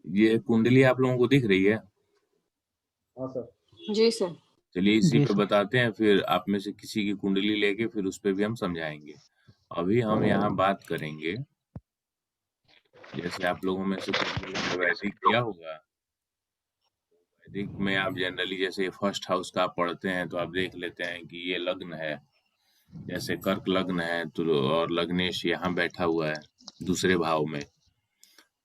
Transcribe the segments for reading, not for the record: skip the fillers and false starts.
ये कुंडली आप लोगों को दिख रही है? हाँ सर। जी सर। चलिए इसी जी पे सर। बताते हैं, फिर आप में से किसी की कुंडली लेके फिर उस पे भी हम समझाएंगे। अभी हम यहाँ बात करेंगे, जैसे आप लोगों में से कुछ लोगों ने वैदिक किया होगा। वैदिक में आप जनरली जैसे फर्स्ट हाउस का आप पढ़ते हैं तो आप देख लेते हैं कि ये लग्न है, जैसे कर्क लग्न है तो और लग्नेश यहाँ बैठा हुआ है दूसरे भाव में।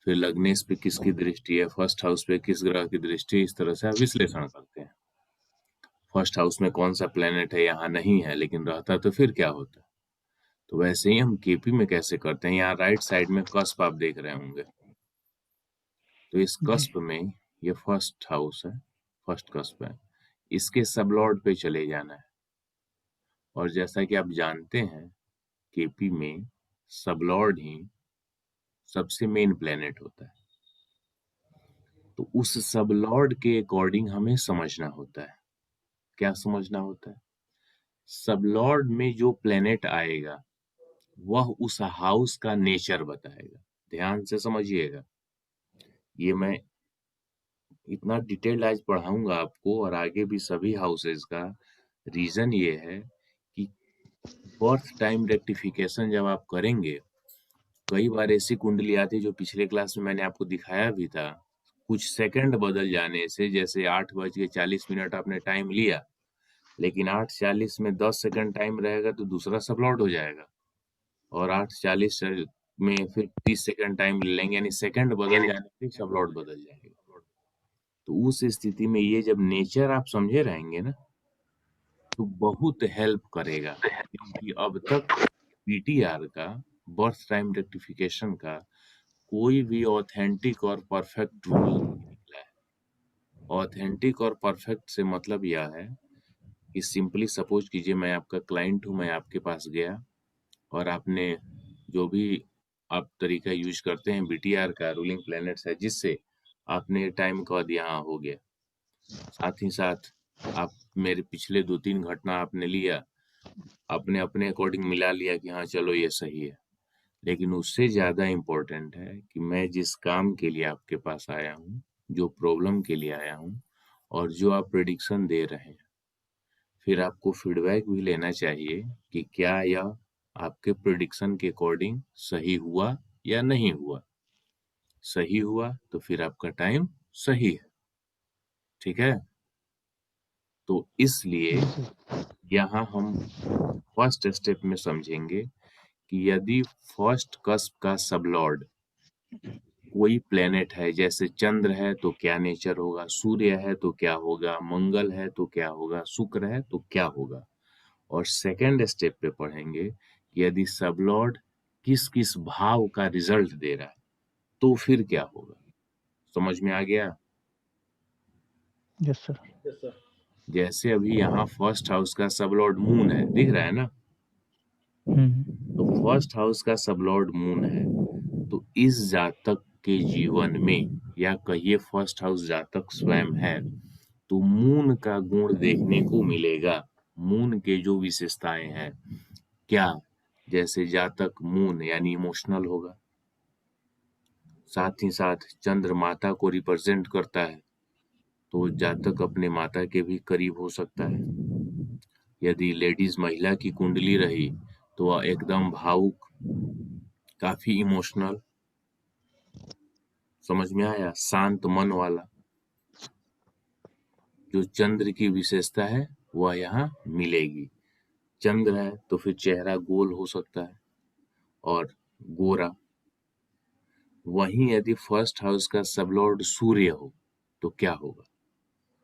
फिर लग्नेश पे किसकी दृष्टि है, फर्स्ट हाउस पे किस ग्रह की दृष्टि, इस तरह से आप विश्लेषण करते हैं। फर्स्ट हाउस में कौन सा प्लेनेट है यहाँ नहीं है लेकिन रहता तो फिर क्या होता। तो वैसे ही हम केपी में कैसे करते हैं, यहाँ राइट साइड में कस्प आप देख रहे होंगे। तो इस जी। कस्प में ये फर्स्ट हाउस है, फर्स्ट कस्प है, इसके सबलॉर्ड पे चले जाना है। और जैसा कि आप जानते हैं केपी में सबलॉर्ड ही सबसे मेन प्लेनेट होता है, तो उस सबलॉर्ड के अकॉर्डिंग हमें समझना होता है। क्या समझना होता है? सबलॉर्ड में जो प्लेनेट आएगा वह उस हाउस का नेचर बताएगा। ध्यान से समझिएगा, ये मैं इतना डिटेल आज पढ़ाऊंगा आपको और आगे भी सभी हाउसेस का। रीजन ये है कि बर्थ टाइम रेक्टिफिकेशन जब आप करेंगे, कई बार ऐसी कुंडली आती है जो पिछले क्लास में मैंने आपको दिखाया भी था, कुछ सेकंड बदल जाने से, जैसे 8:40 आपने टाइम लिया लेकिन 8:40 में 10 सेकंड टाइम रहेगा तो दूसरा सबलॉर्ड हो जाएगा, और 8:40 में फिर 30 सेकंड टाइम ले लेंगे, यानी सेकंड बदल जाने से सबलॉर्ड बदल जाएगा। तो उस स्थिति में ये जब नेचर आप समझे रहेंगे ना तो बहुत हेल्प करेगा, क्योंकि अब तक पीटीआर का, बर्थ टाइम रेक्टिफिकेशन का, कोई भी ऑथेंटिक और परफेक्ट रूल नहीं निकला है। ऑथेंटिक और परफेक्ट से मतलब यह है कि सिंपली सपोज कीजिए मैं आपका क्लाइंट हूँ, मैं आपके पास गया और आपने जो भी आप तरीका यूज करते हैं बीटीआर का, रूलिंग प्लैनेट्स है, जिससे आपने टाइम का यहाँ हो गया, साथ ही साथ आप मेरे पिछले 2-3 घटना आपने लिया, आपने अपने अकॉर्डिंग मिला लिया कि हाँ चलो ये सही है। लेकिन उससे ज्यादा इम्पोर्टेंट है कि मैं जिस काम के लिए आपके पास आया हूँ, जो प्रॉब्लम के लिए आया हूँ, और जो आप प्रेडिक्शन दे रहे हैं, फिर आपको फीडबैक भी लेना चाहिए कि क्या यह आपके प्रेडिक्शन के अकॉर्डिंग सही हुआ या नहीं हुआ। सही हुआ तो फिर आपका टाइम सही है, ठीक है। तो इसलिए जी सर। यहाँ हम फर्स्ट स्टेप में समझेंगे कि यदि फर्स्ट कस्प का सबलॉर्ड कोई प्लेनेट है, जैसे चंद्र है तो क्या नेचर होगा, सूर्य है तो क्या होगा, मंगल है तो क्या होगा, शुक्र है तो क्या होगा। और सेकेंड स्टेप पे पढ़ेंगे कि यदि सबलॉर्ड किस किस भाव का रिजल्ट दे रहा है तो फिर क्या होगा। समझ में आ गया? Yes sir. Yes sir. जैसे अभी यहाँ फर्स्ट हाउस का सबलॉर्ड मून है, दिख रहा है ना? तो फर्स्ट हाउस का सबलॉर्ड मून है, तो इस जातक के जीवन में, या कहिए फर्स्ट हाउस जातक स्वयं है, तो मून का गुण देखने को मिलेगा। मून के जो विशेषताएं हैं, क्या, जैसे जातक मून यानी इमोशनल होगा, साथ ही साथ चंद्र माता को रिप्रेजेंट करता है, तो जातक अपने माता के भी करीब हो सकता है। यदि लेडीज महिला की कुंडली रही तो वह एकदम भावुक, काफी इमोशनल, समझ में आया, शांत मन वाला, जो चंद्र की विशेषता है वह यहाँ मिलेगी। चंद्र है तो फिर चेहरा गोल हो सकता है और गोरा। वहीं यदि फर्स्ट हाउस का सबलॉर्ड सूर्य हो तो क्या होगा,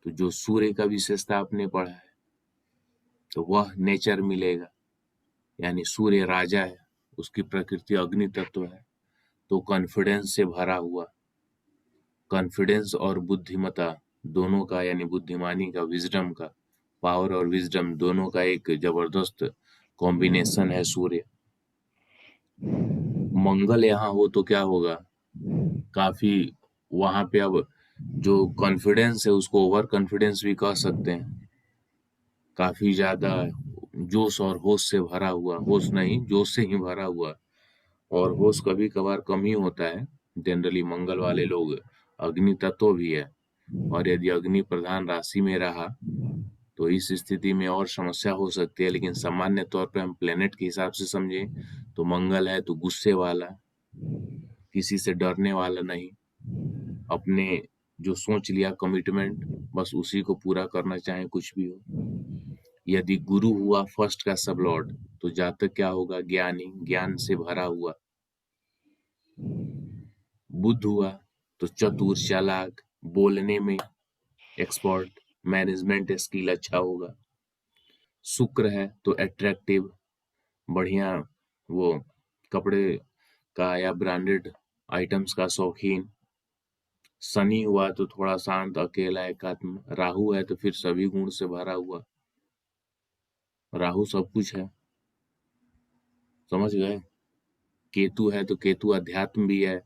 तो जो सूर्य का विशेषता आपने पढ़ा है तो वह नेचर मिलेगा, यानी सूर्य राजा है, उसकी प्रकृति अग्नि तत्व है, तो कॉन्फिडेंस से भरा हुआ, कॉन्फिडेंस और बुद्धिमता दोनों का, यानी बुद्धिमानी का, विजडम का, पावर और विजडम दोनों का एक जबरदस्त कॉम्बिनेशन है सूर्य। मंगल यहाँ हो तो क्या होगा, काफी वहां पे अब जो कॉन्फिडेंस है उसको ओवर कॉन्फिडेंस भी कह सकते हैं, काफी ज्यादा जोश और होश से भरा हुआ, होश नहीं जोश से ही भरा हुआ, और होश कभी कभार कम ही होता है, जनरली मंगल वाले लोग अग्नि तत्व भी है, और यदि अग्नि प्रधान राशि में रहा तो इस स्थिति में और समस्या हो सकती है। लेकिन सामान्य तौर पे हम प्लेनेट के हिसाब से समझें तो मंगल है तो गुस्से वाला, किसी से डरने वाला नहीं, अपने जो सोच लिया कमिटमेंट बस उसी को पूरा करना चाहे कुछ भी हो। यदि गुरु हुआ फर्स्ट का सब लॉर्ड तो जातक क्या होगा? ज्ञानी, ज्ञान से भरा हुआ। बुध हुआ तो चतुर, चालाक, बोलने में एक्सपर्ट, मैनेजमेंट स्किल अच्छा होगा। शुक्र है तो अट्रैक्टिव, बढ़िया, वो कपड़े का या ब्रांडेड आइटम्स का शौकीन। शनि हुआ तो थोड़ा शांत, अकेला, एकात्म। राहु है तो फिर सभी गुण से भरा हुआ। राहु सब कुछ है, समझ गए? केतु है तो केतु अध्यात्म भी है,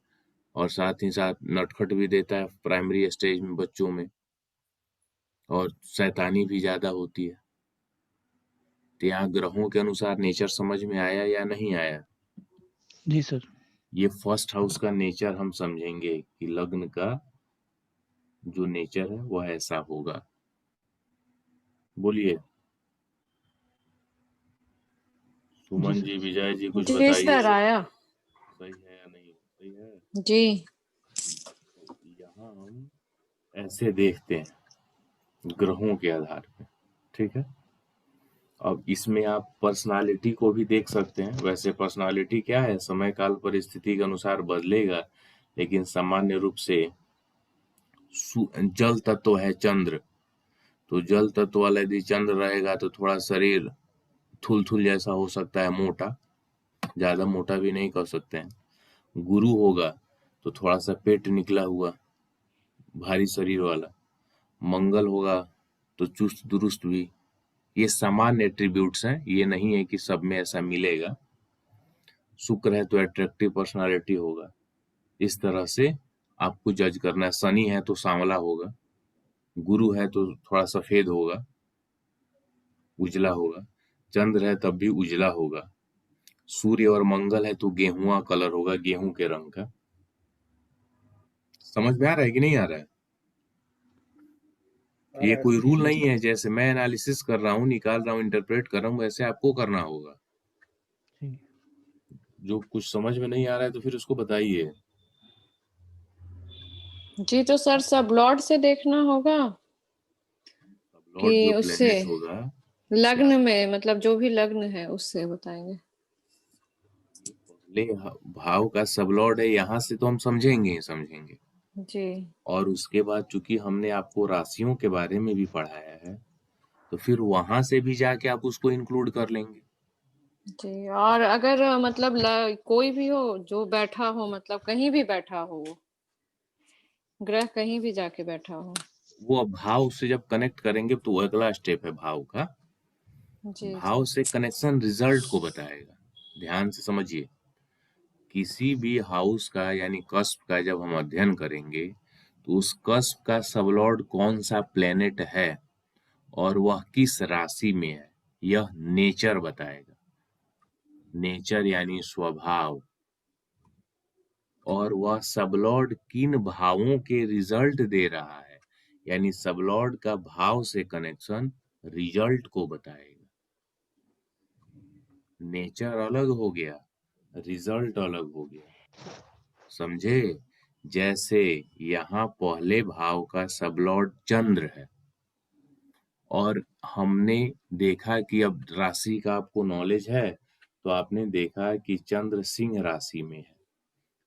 और साथ ही साथ नटखट भी देता है प्राइमरी स्टेज में बच्चों में, और शैतानी भी ज्यादा होती है। तो यहाँ ग्रहों के अनुसार नेचर समझ में आया या नहीं आया? जी सर। ये फर्स्ट हाउस का नेचर हम समझेंगे कि लग्न का जो नेचर है वह ऐसा होगा। बोलिए जी सुमन सर। जी, विजय जी, कुछ जी बताइए, सर आया। सही है या नहीं? सही है। जी यहाँ हम ऐसे देखते हैं ग्रहों के आधार पे, ठीक है। अब इसमें आप पर्सनालिटी को भी देख सकते हैं। वैसे पर्सनालिटी क्या है, समय काल परिस्थिति के अनुसार बदलेगा, लेकिन सामान्य रूप से जल तत्व है चंद्र, तो जल तत्व वाला यदि चंद्र रहेगा तो थोड़ा शरीर थुलथुल जैसा हो सकता है, मोटा, ज्यादा मोटा भी नहीं कह सकते हैं। गुरु होगा तो थोड़ा सा पेट निकला हुआ, भारी शरीर वाला। मंगल होगा तो चुस्त दुरुस्त भी। ये सामान्य एट्रीब्यूट्स हैं, ये नहीं है कि सब में ऐसा मिलेगा। शुक्र है तो अट्रैक्टिव पर्सनालिटी होगा। इस तरह से आपको जज करना है। शनि है तो सांवला होगा, गुरु है तो थोड़ा सफेद होगा, उजला होगा, चंद्र है तब भी उजला होगा, सूर्य और मंगल है तो गेहुआ कलर होगा, गेहूं के रंग का। समझ में आ रहा है कि नहीं आ रहा है? ये कोई रूल नहीं है, जैसे मैं एनालिसिस कर रहा हूँ, निकाल रहा हूँ, इंटरप्रेट कर रहा हूँ, वैसे आपको करना होगा। जी जो कुछ समझ में नहीं आ रहा है तो फिर उसको बताइए। जी तो सर सब लॉर्ड से देखना होगा लॉर्ड कि जो उससे प्लेनेट होगा उससे लग्न आप में, मतलब जो भी लग्न है उससे बताएंगे। पहले भाव का सब लॉर्ड है, यहाँ से तो हम समझेंगे ही समझेंगे। जी और उसके बाद चूंकि हमने आपको राशियों के बारे में भी पढ़ाया है तो फिर वहां से भी जाके आप उसको इंक्लूड कर लेंगे। जी। और अगर मतलब कोई भी हो जो बैठा हो, मतलब कहीं भी बैठा हो, वो ग्रह कहीं भी जाके बैठा हो। वो अब भाव से जब कनेक्ट करेंगे तो वो अगला स्टेप है भाव का। जी भाव जी से कनेक्शन रिजल्ट को बताएगा। ध्यान से समझिए, किसी भी हाउस का यानी कस्प का जब हम अध्ययन करेंगे तो उस कस्प का सबलॉर्ड कौन सा प्लेनेट है और वह किस राशि में है, यह नेचर बताएगा। नेचर यानी स्वभाव, और वह सबलॉर्ड किन भावों के रिजल्ट दे रहा है, यानी सबलॉर्ड का भाव से कनेक्शन रिजल्ट को बताएगा। नेचर अलग हो गया, रिजल्ट अलग हो गया, समझे? जैसे यहाँ पहले भाव का सबलॉर्ड चंद्र है, और हमने देखा कि अब राशि का आपको नॉलेज है तो आपने देखा कि चंद्र सिंह राशि में है।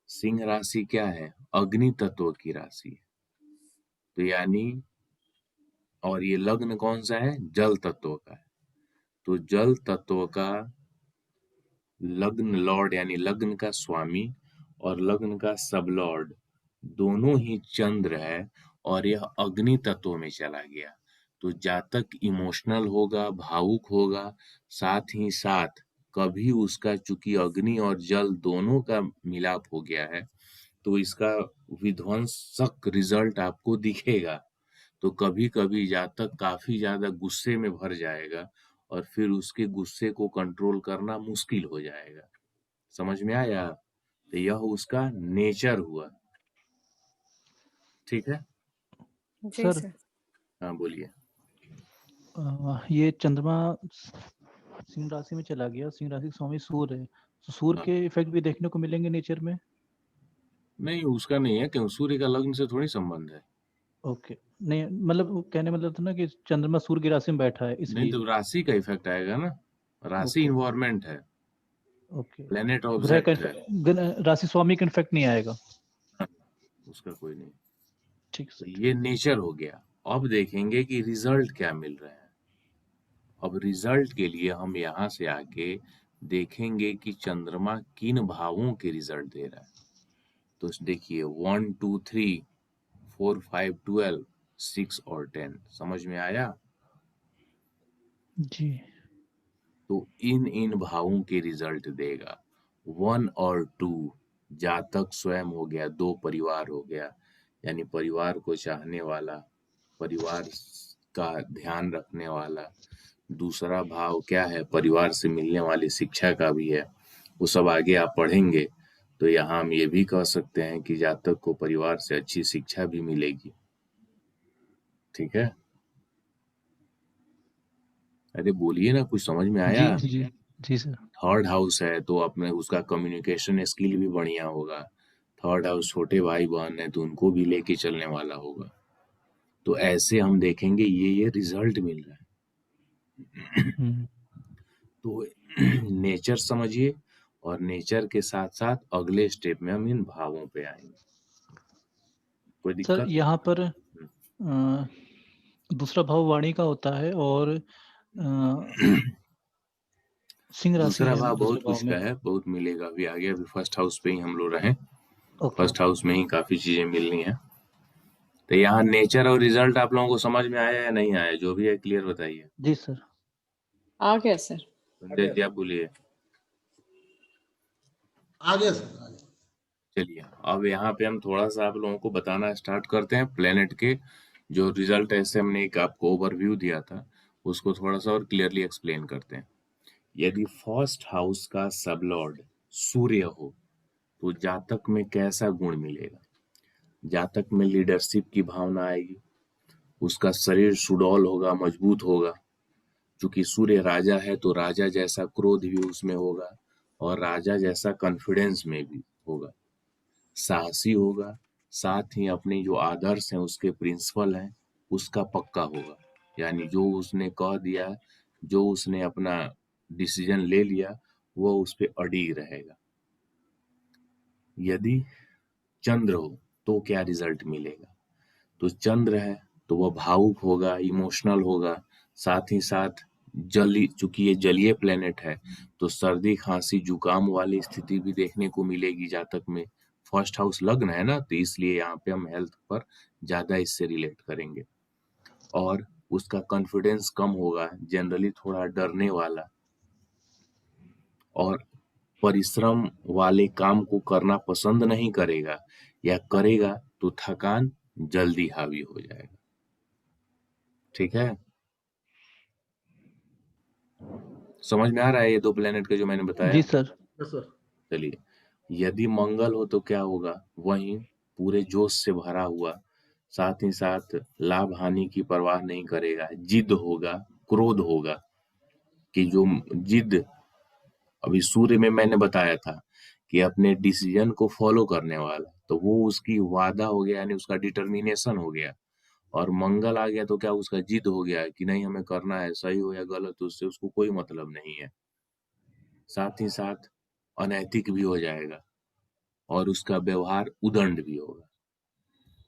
सिंह राशि क्या है? अग्नि तत्व की राशि है। तो यानी, और ये लग्न कौन सा है? जल तत्व का है। तो जल तत्व का लग्न लॉर्ड यानी लग्न का स्वामी और लग्न का सब लॉर्ड दोनों ही चंद्र है, और यह अग्नि तत्व में चला गया। तो जातक इमोशनल होगा, भावुक होगा, साथ ही साथ कभी उसका चूंकि अग्नि और जल दोनों का मिलाप हो गया है तो इसका विध्वंसक रिजल्ट आपको दिखेगा। तो कभी कभी जातक काफी ज्यादा गुस्से में भर जाएगा और फिर उसके गुस्से को कंट्रोल करना मुश्किल हो जाएगा। समझ में आया? तो यह उसका नेचर हुआ। ठीक है? जी सर सर। हाँ बोलिए। ये चंद्रमा सिंह राशि में चला गया, सिंह राशि का स्वामी सूर्य है, तो सूर्य हाँ। के इफेक्ट भी देखने को मिलेंगे नेचर में? नहीं उसका नहीं है, क्यों? सूर्य का लग्न से थोड़ी संबंध है। ओके, नहीं मतलब वो कहने मतलब था ना कि चंद्रमा सूर्य की राशि में बैठा है नहीं इसलिए। तो राशि का इफेक्ट आएगा ना, राशि ओके इन्वायरमेंट है, ओके, प्लेनेट ग्रह का ऑब्जेक्ट है। राशि स्वामी का इफेक्ट नहीं आएगा। हाँ, उसका कोई नहीं। ठीक तो सर। ये नेचर हो गया। अब देखेंगे कि रिजल्ट क्या मिल रहे हैं। अब रिजल्ट के लिए हम यहाँ से आके देखेंगे कि चंद्रमा किन भावों के रिजल्ट दे रहा है। तो देखिए 1 2 3 4 5 12 6 और 10 समझ में आया? जी तो इन इन भावों के रिजल्ट देगा। 1 और 2 जातक स्वयं हो गया, दो परिवार हो गया, यानी परिवार को चाहने वाला, परिवार का ध्यान रखने वाला। दूसरा भाव क्या है? परिवार से मिलने वाली शिक्षा का भी है, वो सब आगे आप पढ़ेंगे। तो यहाँ हम ये भी कह सकते हैं कि जातक को परिवार से अच्छी शिक्षा भी मिलेगी। ठीक है? अरे बोलिए ना, कुछ समझ में जी आया? जी जी सर। थर्ड हाउस है तो अपने उसका कम्युनिकेशन स्किल भी बढ़िया होगा। थर्ड हाउस छोटे भाई बहन है तो उनको भी लेके चलने वाला होगा। तो ऐसे हम देखेंगे ये रिजल्ट मिल रहा है। हम्म, तो नेचर समझिए, और नेचर के साथ साथ अगले स्टेप में हम इन भावों पे आएंगे। कोई सर दिक्कत? यहाँ पर दूसरा भाव वाणी का होता है और सिंह राशि दूसरा है भाव दूसरे बहुत भाव कुछ में। का है, बहुत मिलेगा अभी आगे। अभी फर्स्ट हाउस पे ही हम लोग रहे, ओके फर्स्ट ओके। हाउस में ही काफी चीजें मिलनी है। तो यहाँ नेचर और रिजल्ट आप लोगों को समझ में आया या नहीं आया? जो भी है क्लियर बताइए। जी सर। आ गया सर। संजय जी आप बोलिए। आगे सर आगे। चलिए अब यहाँ पे हम थोड़ा सा आप लोगों को बताना स्टार्ट करते हैं प्लेनेट के जो रिजल्ट। ऐसे हमने एक आपको ओवरव्यू दिया था, उसको थोड़ा सा और क्लियरली एक्सप्लेन करते हैं। यदि फर्स्ट हाउस का सबलॉर्ड सूर्य हो तो जातक में कैसा गुण मिलेगा? जातक में लीडरशिप की भावना आएगी, उसका शरीर सुडौल होगा, मजबूत होगा। चूंकि सूर्य राजा है तो राजा जैसा क्रोध भी उसमें होगा, और राजा जैसा कॉन्फिडेंस में भी होगा। साहसी होगा, साथ ही अपने जो आदर्श हैं, उसके प्रिंसिपल हैं, उसका पक्का होगा। यानी जो उसने कह दिया, जो उसने अपना डिसीजन ले लिया, वो उस पे अडिग रहेगा। यदि चंद्र हो तो क्या रिजल्ट मिलेगा? तो चंद्र है तो वह भावुक होगा, इमोशनल होगा, साथ ही साथ जली, चूंकि ये जलीय प्लेनेट है तो सर्दी खांसी जुकाम वाली स्थिति भी देखने को मिलेगी जातक में। फर्स्ट हाउस लग्न है ना, तो इसलिए यहाँ पे हम हेल्थ पर ज्यादा इससे रिलेट करेंगे। और उसका कॉन्फिडेंस कम होगा, जनरली थोड़ा डरने वाला, और परिश्रम वाले काम को करना पसंद नहीं करेगा, या करेगा तो थकान जल्दी हावी हो जाएगा। ठीक है? समझ में आ रहा है ये दो प्लेनेट का जो मैंने बताया? जी सर। Yes sir. चलिए, यदि मंगल हो तो क्या होगा? वहीं पूरे जोश से भरा हुआ, साथ ही साथ लाभ हानि की परवाह नहीं करेगा, जिद होगा, क्रोध होगा। कि जो जिद, अभी सूर्य में मैंने बताया था कि अपने डिसीजन को फॉलो करने वाला, तो वो उसकी वादा हो गया, यानी उसका डिटर्मिनेशन हो गया। और मंगल आ गया तो क्या? उसका जिद हो गया कि नहीं हमें करना है, सही हो या गलत उससे उसको कोई मतलब नहीं है। साथ ही साथ अनैतिक भी हो जाएगा, और उसका व्यवहार उदंड भी होगा।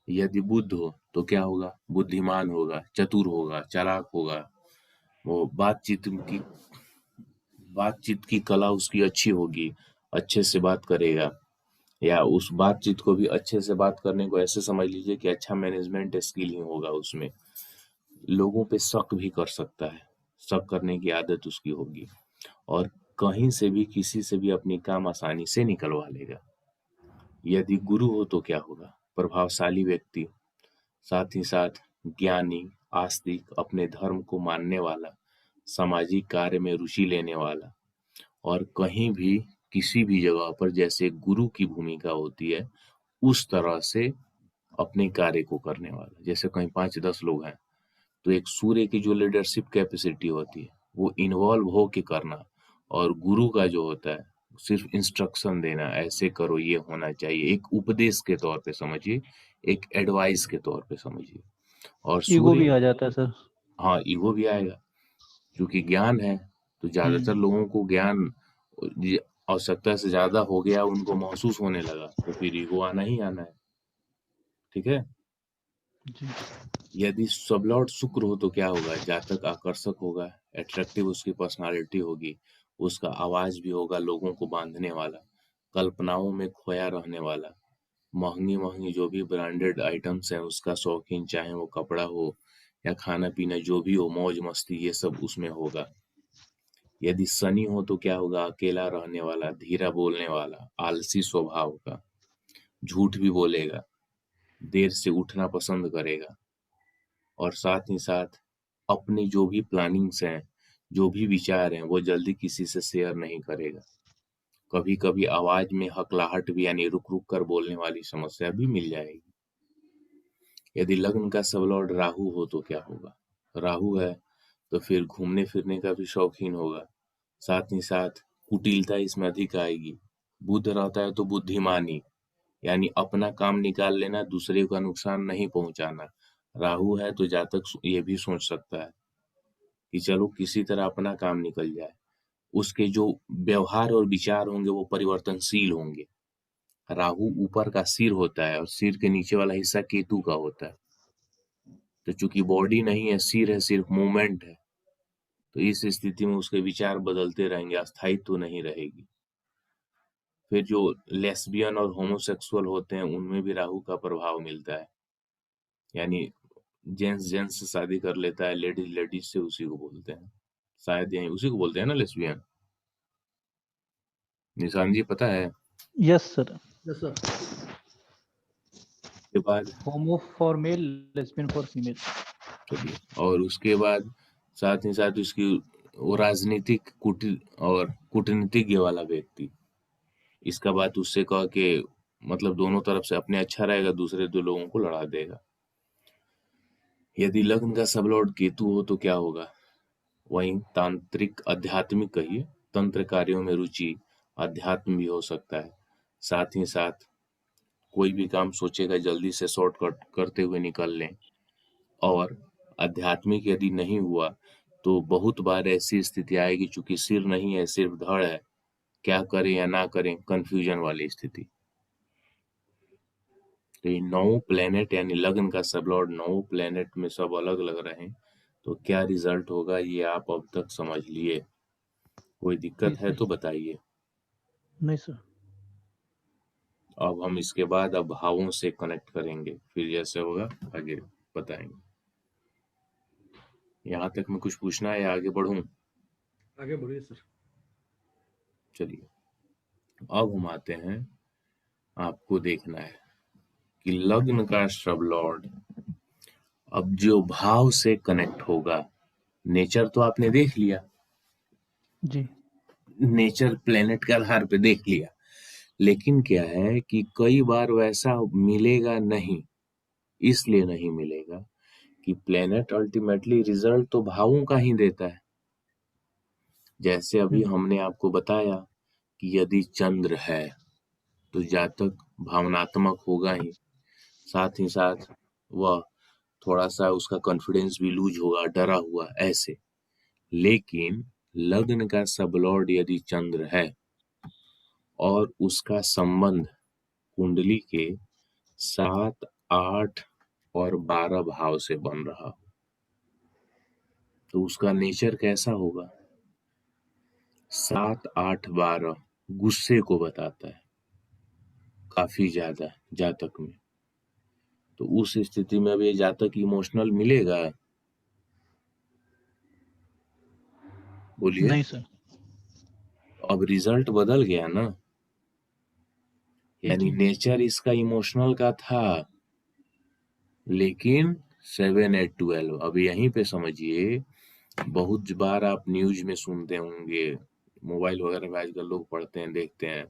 यदि बुध हो तो क्या होगा? बुद्धिमान होगा, चतुर होगा, चालाक होगा, वो बातचीत की कला उसकी अच्छी होगी, अच्छे से बात करेगा। या उस बातचीत को भी अच्छे से बात करने को ऐसे समझ लीजिए कि अच्छा मैनेजमेंट स्किल ही होगा उसमें। लोगों पे शक भी कर सकता है, शक करने की आदत उसकी होगी, और कहीं से भी किसी से भी अपनी काम आसानी से निकलवा लेगा। यदि गुरु हो तो क्या होगा? प्रभावशाली व्यक्ति, साथ ही साथ ज्ञानी, आस्तिक, अपने धर्म को मानने वाला, सामाजिक कार्य में रुचि लेने वाला, और कहीं भी किसी भी जगह पर जैसे गुरु की भूमिका होती है उस तरह से अपने कार्य को करने वाला। जैसे कहीं 5-10 लोग हैं तो एक सूर्य की जो लीडरशिप कैपेसिटी होती है वो इन्वॉल्व हो के करना, और गुरु का जो होता है सिर्फ इंस्ट्रक्शन देना, ऐसे करो, ये होना चाहिए, एक उपदेश के तौर पे समझिए, एक एडवाइस के तौर पे समझिए। और ईगो भी सूर्य, आ जाता है सर। हाँ ईगो भी आएगा, क्योंकि ज्ञान है तो ज्यादातर लोगों को ज्ञान आवश्यकता से ज्यादा हो गया, उनको महसूस होने लगा, तो फिर ईगो आना ही आना है। ठीक है। जी यदि सबलॉर्ड शुक्र हो तो क्या होगा, जातक आकर्षक होगा, अट्रैक्टिव उसकी पर्सनालिटी होगी, उसका आवाज भी होगा लोगों को बांधने वाला, कल्पनाओं में खोया रहने वाला, महंगी महंगी जो भी ब्रांडेड आइटम्स हैं उसका शौकीन, चाहे वो कपड़ा हो या खाना पीना जो भी हो, मौज मस्ती ये सब उसमें होगा। यदि शनि हो तो क्या होगा, अकेला रहने वाला, धीरा बोलने वाला, आलसी स्वभाव का, झूठ भी बोलेगा, देर से उठना पसंद करेगा, और साथ ही साथ अपनी जो भी प्लानिंग्स हैं, जो भी विचार हैं, वो जल्दी किसी से शेयर नहीं करेगा। कभी कभी आवाज में हकलाहट भी, यानी रुक रुक कर बोलने वाली समस्या भी मिल जाएगी। यदि लग्न का सबलॉर्ड राहु हो तो क्या होगा, राहु है तो फिर घूमने फिरने का भी शौकीन होगा, साथ ही साथ कुटिलता इसमें अधिक आएगी। बुध रहता है तो बुद्धिमानी, यानी अपना काम निकाल लेना, दूसरे का नुकसान नहीं पहुंचाना। राहु है तो जातक ये भी सोच सकता है कि चलो किसी तरह अपना काम निकल जाए। उसके जो व्यवहार और विचार होंगे वो परिवर्तनशील होंगे। राहु ऊपर का सिर होता है और सिर के नीचे वाला हिस्सा केतु का होता है, तो चूंकि बॉडी नहीं है, सिर है, सिर्फ मूवमेंट है, तो इस स्थिति में उसके विचार बदलते रहेंगे, अस्थायित्व तो नहीं रहेगी। फिर जो लेस्बियन और होमोसेक्सुअल होते हैं उनमें भी राहु का प्रभाव मिलता है, यानी जेंट्स जेंट्स से शादी कर लेता है, लेडीज लेडीज से, उसी को बोलते हैं, शायद यही उसी को बोलते हैं ना लेस्बियन। निशान जी पता है? Yes sir. Yes sir. के बाद homo for male, lesbian for female. चलिए, और उसके बाद साथ ही साथ उसकी वो राजनीतिक और कूटनीतिज्ञ वाला व्यक्ति, इसका बात उससे कह के मतलब दोनों तरफ से अपने अच्छा रहेगा, दूसरे दो लोगों को लड़ा देगा। यदि लग्न का सबलॉर्ड केतु हो तो क्या होगा, वहीं तांत्रिक आध्यात्मिक कहिए, तंत्र कार्यों में रुचि, अध्यात्म भी हो सकता है। साथ ही साथ कोई भी काम सोचेगा जल्दी से शॉर्टकट करते हुए निकल लें, और आध्यात्मिक यदि नहीं हुआ तो बहुत बार ऐसी स्थिति आएगी, चूंकि सिर नहीं है सिर्फ धड़ है, क्या करें या ना करें, कंफ्यूजन वाली स्थिति। तो ये 9 प्लेनेट, यानी लग्न का सबलॉर्ड 9 प्लेनेट में सब अलग अलग रहे तो क्या रिजल्ट होगा, ये आप अब तक समझ लिए। कोई दिक्कत है तो बताइए। नहीं सर। अब हम इसके बाद अब भावों से कनेक्ट करेंगे, फिर जैसे होगा आगे बताएंगे। यहाँ तक में कुछ पूछना है या आगे बढ़ूं? आगे बढ़िए सर। चलिए, अब हम आते हैं, आपको देखना है कि लग्न का सब लॉर्ड अब जो भाव से कनेक्ट होगा, नेचर तो आपने देख लिया, जी नेचर प्लेनेट के आधार पे देख लिया, लेकिन क्या है कि कई बार वैसा मिलेगा नहीं। इसलिए नहीं मिलेगा कि प्लेनेट अल्टीमेटली रिजल्ट तो भावों का ही देता है। जैसे अभी हमने आपको बताया कि यदि चंद्र है तो जातक भावनात्मक होगा ही, साथ ही साथ वह थोड़ा सा उसका कॉन्फिडेंस भी लूज होगा, डरा हुआ ऐसे। लेकिन लग्न का सबलॉर्ड यदि चंद्र है और उसका संबंध कुंडली के 7, 8 और 12 भाव से बन रहा हो, तो उसका नेचर कैसा होगा? 7, 8, 12 गुस्से को बताता है काफी ज्यादा जातक में। तो उस स्थिति में अब ये जातक इमोशनल मिलेगा? बोलिए। नहीं सर। अब रिजल्ट बदल गया ना, यानी जी नेचर इसका इमोशनल का था, लेकिन 7, 8, 12 अब यहीं पे समझिए। बहुत बार आप न्यूज में सुनते होंगे, मोबाइल वगैरह में आजकल लोग पढ़ते हैं, देखते हैं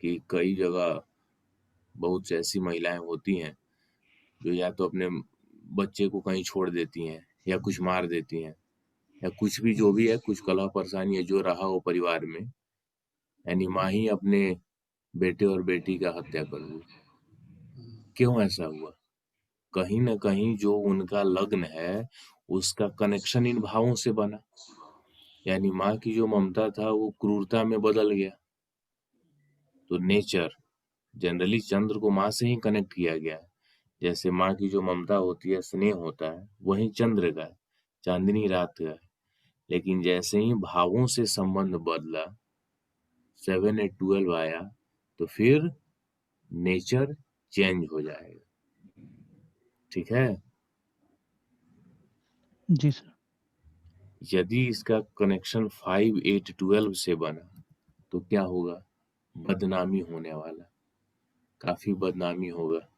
कि कई जगह बहुत से ऐसी महिलाएं होती हैं जो या तो अपने बच्चे को कहीं छोड़ देती हैं या कुछ मार देती हैं या कुछ भी जो भी है, कुछ कलह परेशानी है जो रहा हो परिवार में, यानी माँ ही अपने बेटे और बेटी का हत्या कर दी। क्यों ऐसा हुआ? कहीं न कहीं जो उनका लग्न है, उसका कनेक्शन इन भावों से बना। यानी माँ की जो ममता था वो क्रूरता में बदल गया। तो नेचर जनरली चंद्र को माँ से ही कनेक्ट किया गया है। जैसे माँ की जो ममता होती है, स्नेह होता है, वही चंद्र का है, चांदनी रात का है। लेकिन जैसे ही भावों से संबंध बदला, 7 8 12 आया, तो फिर नेचर चेंज हो जाएगा। ठीक है? जी सर। यदि इसका कनेक्शन 5 8 12 से बना तो क्या होगा? बदनामी होने वाला, काफी बदनामी होगा।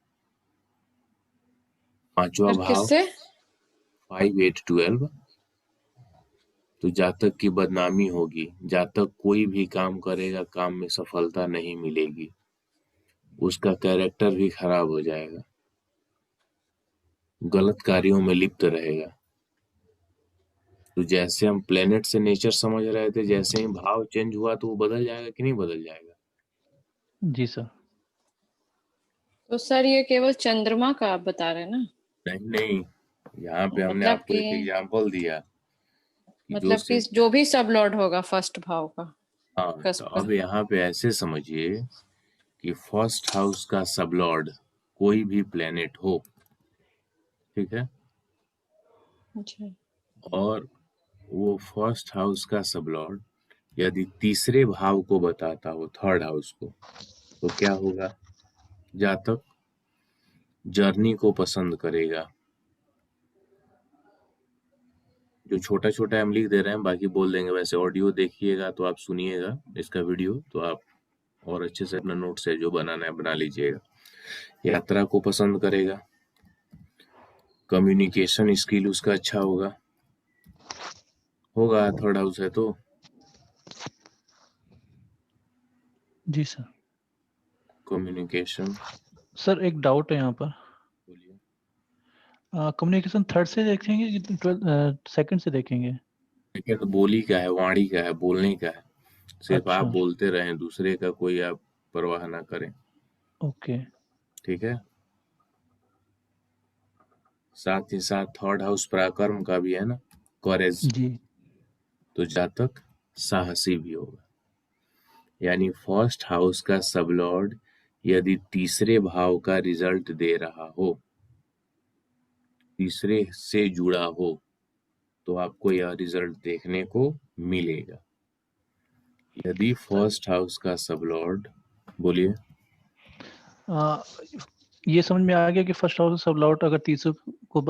पांचवा और भाव किससे? 5 8 12, तो जातक की बदनामी होगी। जातक कोई भी काम करेगा, काम में सफलता नहीं मिलेगी, उसका कैरेक्टर भी खराब हो जाएगा, गलत कार्यों में लिप्त रहेगा। तो जैसे हम प्लेनेट से नेचर समझ रहे थे, जैसे ही भाव चेंज हुआ तो वो बदल जाएगा कि नहीं बदल जाएगा? जी सर। तो सर ये केवल चंद्रमा का आप बता रहे हैं ना? नहीं नहीं, यहाँ पे हमने मतलब आपको कि एक एग्जाम्पल दिया कि जो मतलब कि जो भी सब लॉर्ड होगा फर्स्ट भाव का हाँ, तो कस्प का। अब यहाँ पे ऐसे समझिए कि फर्स्ट हाउस का सबलॉर्ड कोई भी प्लेनेट हो, ठीक है, अच्छा। और वो फर्स्ट हाउस का सबलॉर्ड यदि तीसरे भाव को बताता हो, थर्ड हाउस को, तो क्या होगा? जातक जर्नी को पसंद करेगा। जो छोटा छोटा हम लिख दे रहे हैं, बाकी बोल देंगे। वैसे ऑडियो देखिएगा तो आप सुनिएगा इसका वीडियो, तो आप और अच्छे से अपना नोट्स है जो बनाना है बना लीजिएगा। यात्रा को पसंद करेगा, कम्युनिकेशन स्किल उसका अच्छा होगा, थर्ड हाउस है तो। जी सर। कम्युनिकेशन, सर एक डाउट है यहाँ पर, बोलिए। कम्युनिकेशन थर्ड से देखेंगे कि सेकंड से देखेंगे? लेकिन तो बोली का है, वाणी का है, बोलने का है। सिर्फ आप अच्छा। बोलते रहें, दूसरे का कोई आप परवाह ना करें। ओके। ठीक है। साथ ही साथ थर्ड हाउस पराक्रम का भी है ना, कॉरेज। जी। तो जातक साहसी भी होगा। यानी फर्स्ट हाउस का सबलॉर्ड यदि तीसरे भाव का रिजल्ट दे रहा हो, तीसरे से जुड़ा हो, तो आपको यह रिजल्ट देखने को मिलेगा। यदि फर्स्ट हाउस का सबलॉर्ड, बोलिए। आ, ये समझ में आ गया कि फर्स्ट हाउस सब लॉर्ड अगर तीसरे को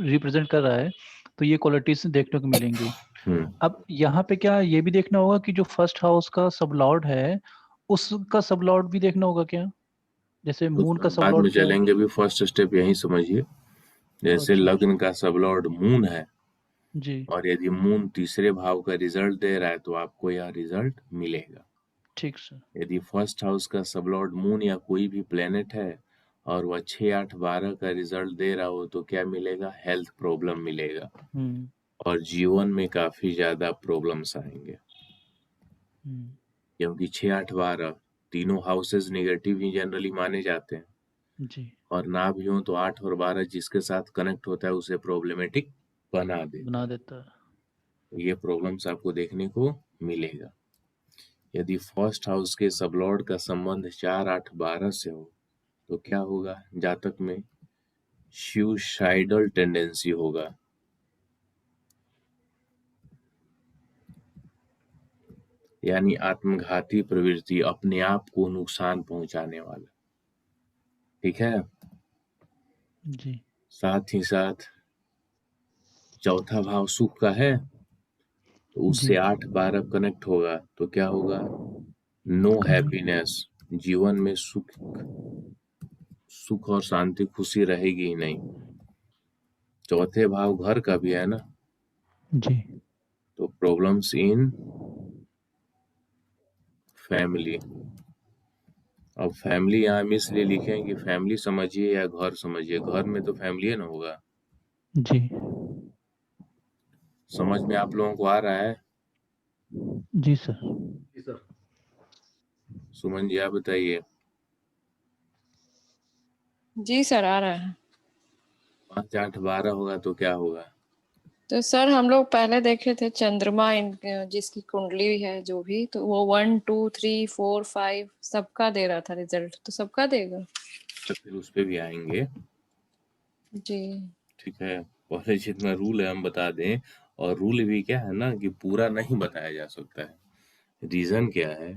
रिप्रेजेंट कर रहा है तो ये क्वालिटीज देखने को मिलेंगी। अब यहाँ पे क्या ये भी देखना होगा कि जो फर्स्ट हाउस का सब लॉर्ड है उसका सब लॉर्ड भी देखना होगा क्या? जैसे मून का सब बाद में लॉर्ड क्या है? चलेंगे, भी फर्स्ट स्टेप यही समझिए। जैसे अच्छा। लग्न का सबलॉर्ड मून है, जी। और यदि मून तीसरे भाव का रिजल्ट दे रहा है तो आपको यह रिजल्ट मिलेगा। ठीक सर। यदि फर्स्ट हाउस का सबलॉर्ड मून या कोई भी प्लेनेट है और वह 6 8 12 का रिजल्ट दे रहा हो, तो क्या मिलेगा? हेल्थ प्रॉब्लम मिलेगा, और जीवन में काफी ज्यादा प्रॉब्लम्स आएंगे। क्योंकि 6 8 12 तीनों हाउसेस नेगेटिव ही जनरली माने जाते हैं, जी। और ना भी हो तो 8 और 12 जिसके साथ कनेक्ट होता है उसे प्रॉब्लमेटिक बना बना देता देता है। है। ये प्रॉब्लम्स आपको देखने को मिलेगा। यदि फर्स्ट हाउस के सबलॉर्ड का संबंध 4 8 12 से हो, तो क्या होगा? जातक में सुसाइडल टेंडेंसी होगा। यानी आत्मघाती प्रवृत्ति, अपने आप को नुकसान पहुंचाने वाला। ठीक है। जी। साथ ही साथ चौथा भाव सुख का है, तो उससे जी। 8 12 कनेक्ट होगा, तो क्या होगा? नो हैप्पीनेस, जीवन में सुख और शांति, खुशी रहेगी ही नहीं। चौथे भाव घर का भी है ना, जी। तो प्रॉब्लम्स इन फैमिली, अब फैमिली यहाँ हम इसलिए लिखे हैं कि फैमिली समझिए या घर समझिए, घर में तो फैमिली ना होगा। जी समझ में आप लोगों को आ रहा है? जी सर। जी सर। सुमन जी आप बताइए। जी सर आ रहा है। 5 8 12 होगा तो क्या होगा? तो सर हम लोग पहले देखे थे चंद्रमा जिसकी कुंडली है जो भी, तो वो 1 2 3 4 5 सबका दे रहा था रिजल्ट, तो सबका देगा। तो फिर उस पे भी आएंगे। जी ठीक है, पहले जितना रूल है हम बता दें। और रूल भी क्या है ना कि पूरा नहीं बताया जा सकता है। रीजन क्या है,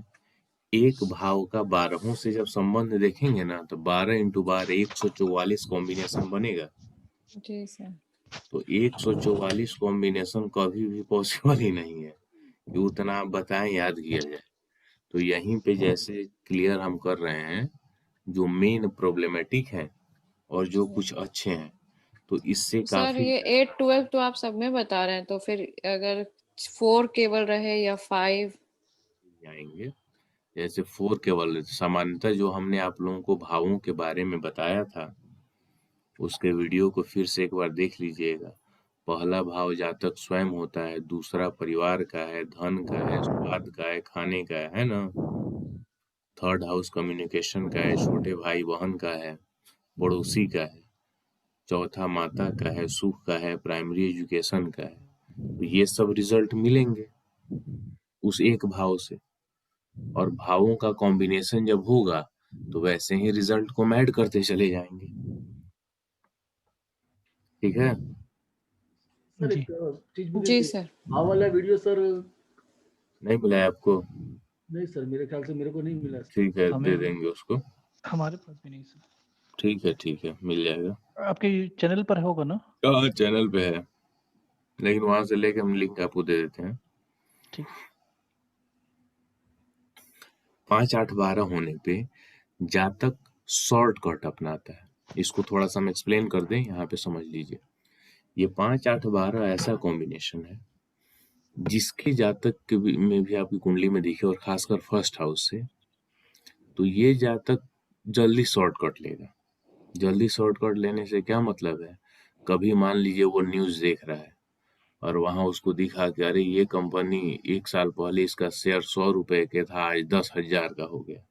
एक भाव का 12 से जब संबंध देखेंगे ना तो 12 × 12 144 कॉम्बिनेशन बनेगा। जी सर। तो 144 कॉम्बिनेशन कभी भी पॉसिबल ही नहीं है कि उतना आप बताएं याद किया जाए। तो यहीं पे जैसे क्लियर हम कर रहे हैं जो मेन प्रॉब्लमेटिक है और जो कुछ अच्छे हैं, तो इससे सर काफी ये 8 12 तो आप सब में बता रहे हैं, तो फिर अगर 4 केवल रहे या 5? आएंगे। जैसे 4 केवल सामान्यतः जो हमने आप लोगों को भावों के बारे में बताया था उसके वीडियो को फिर से एक बार देख लीजिएगा। पहला भाव जातक स्वयं होता है, दूसरा परिवार का है, धन का है, स्वाद का है, खाने का है ना। थर्ड हाउस कम्युनिकेशन का है, छोटे भाई बहन का है, पड़ोसी का है। चौथा माता का है, सुख का है, प्राइमरी एजुकेशन का है। तो ये सब रिजल्ट मिलेंगे उस एक भाव से। और भावों का कॉम्बिनेशन जब होगा तो वैसे ही रिजल्ट को ऐड करते चले जाएंगे। ठीक है। सर जी एक चीज बोलिए जी कि सर। हाँ वाला वीडियो सर नहीं मिला है आपको? नहीं सर, मेरे ख्याल से मेरे को नहीं मिला। ठीक है, हमें दे देंगे उसको। हमारे पास भी नहीं सर। ठीक है, मिल जाएगा। आपके चैनल पर होगा ना? हाँ चैनल पे है, लेकिन वहां से लेके हम लिंक आपको दे देते हैं। ठीक। 5 8 12 होने पे जातक शॉर्टकट अपनाता है। इसको थोड़ा सा हम एक्सप्लेन कर दें, यहाँ पे समझ लीजिए। ये 5 8 12 ऐसा कॉम्बिनेशन है जिसके जातक के में भी आपकी कुंडली में दिखे, और खासकर फर्स्ट हाउस से, तो ये जातक जल्दी शॉर्टकट लेगा। जल्दी शॉर्टकट लेने से क्या मतलब है, कभी मान लीजिए वो न्यूज देख रहा है और वहां उसको दिखा कि अरे ये कंपनी 1 साल पहले इसका शेयर 100 रुपए के था, आज 10,000 का हो गया।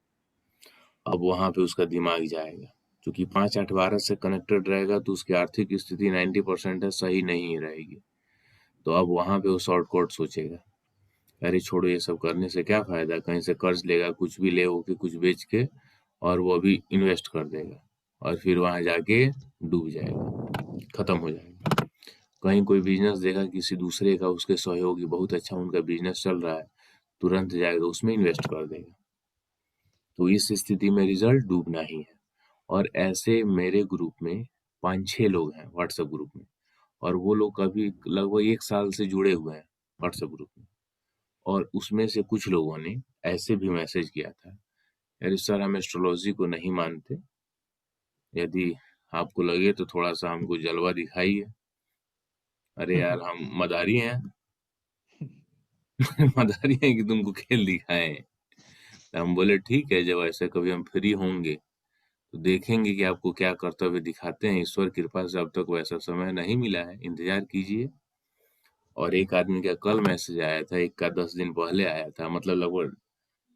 अब वहां पे उसका दिमाग जाएगा, क्योंकि 5 8 12 से कनेक्टेड रहेगा तो उसकी आर्थिक स्थिति 90% है, सही नहीं रहेगी। तो अब वहां पे वो शॉर्टकट सोचेगा, अरे छोड़ो ये सब करने से क्या फायदा, कहीं से कर्ज लेगा, कुछ भी ले के कुछ बेच के, और वो अभी इन्वेस्ट कर देगा और फिर वहां जाके डूब जाएगा, खत्म हो जाएगा। कहीं कोई बिजनेस देगा किसी दूसरे का, उसके सहयोगी बहुत अच्छा उनका बिजनेस चल रहा है, तुरंत जाएगा उसमें इन्वेस्ट कर देगा। तो इस स्थिति में रिजल्ट डूबना ही है। और ऐसे मेरे ग्रुप में 5 6 लोग हैं व्हाट्सएप ग्रुप में, और वो लोग कभी लगभग 1 साल से जुड़े हुए हैं व्हाट्सएप ग्रुप में। और उसमें से कुछ लोगों ने ऐसे भी मैसेज किया था, अरे सर हम एस्ट्रोलॉजी को नहीं मानते, यदि आपको लगे तो थोड़ा सा हमको जलवा दिखाइए। अरे यार हम मदारी हैं मदारी हैं कि तुमको खेल दिखाएं। तो हम बोले ठीक है, जब ऐसे कभी हम फ्री होंगे तो देखेंगे कि आपको क्या कर्तव्य दिखाते हैं। ईश्वर कृपा से अब तक वैसा समय नहीं मिला है, इंतजार कीजिए। और एक आदमी का कल मैसेज आया था, एक का 10 दिन पहले आया था, मतलब लगभग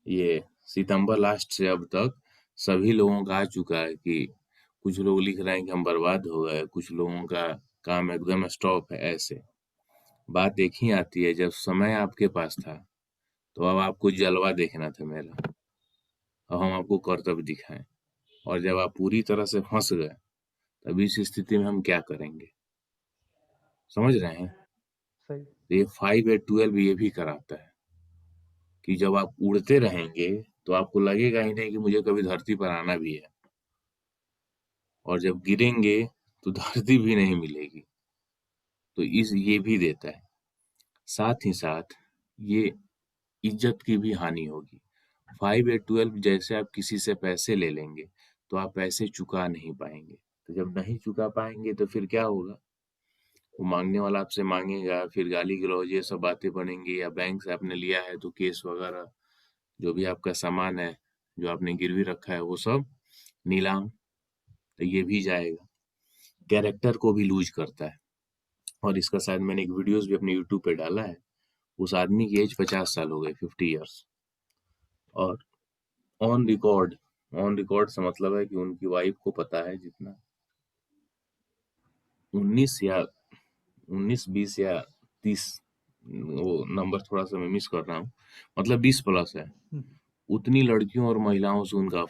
ये सितंबर लास्ट से अब तक सभी लोगों का आ चुका है कि कुछ लोग लिख रहे हैं कि हम बर्बाद हो गए, कुछ लोगों का काम एकदम स्टॉप है। ऐसे बात एक ही आती है, जब समय आपके पास था तो अब आपको जलवा देखना था मेरा, अब हम आपको कर्तव्य दिखाएं। और जब आप पूरी तरह से फंस गए तब इस स्थिति में हम क्या करेंगे, समझ रहे हैं। सही। तो ये 5 8 12 ये भी कराता है कि जब आप उड़ते रहेंगे तो आपको लगेगा ही नहीं कि मुझे कभी धरती पर आना भी है, और जब गिरेंगे तो धरती भी नहीं मिलेगी। तो ये भी देता है। साथ ही साथ ये इज्जत की भी हानि होगी। 5 8 12 जैसे आप किसी से पैसे ले लेंगे तो आप पैसे चुका नहीं पाएंगे। तो जब नहीं चुका पाएंगे तो फिर क्या होगा, वो मांगने वाला आपसे मांगेगा, फिर गाली गलौज ये सब बातें बनेंगी, या बैंक से आपने लिया है तो केस वगैरह, जो भी आपका सामान है जो आपने गिरवी रखा है वो सब नीलाम, तो ये भी जाएगा। कैरेक्टर को भी लूज करता है। और इसका शायद मैंने एक वीडियोस भी अपने यूट्यूब पे डाला है। उस आदमी की एज 50 साल हो गए, 50 इयर्स। और ऑन रिकॉर्ड से मतलब है कि उनकी वाइफ को पता है जितना 19 20 या 30, वो नंबर थोड़ा सा मैं मिस कर रहा हूँ, मतलब 20 प्लस है, उतनी लड़कियों और महिलाओं से उनका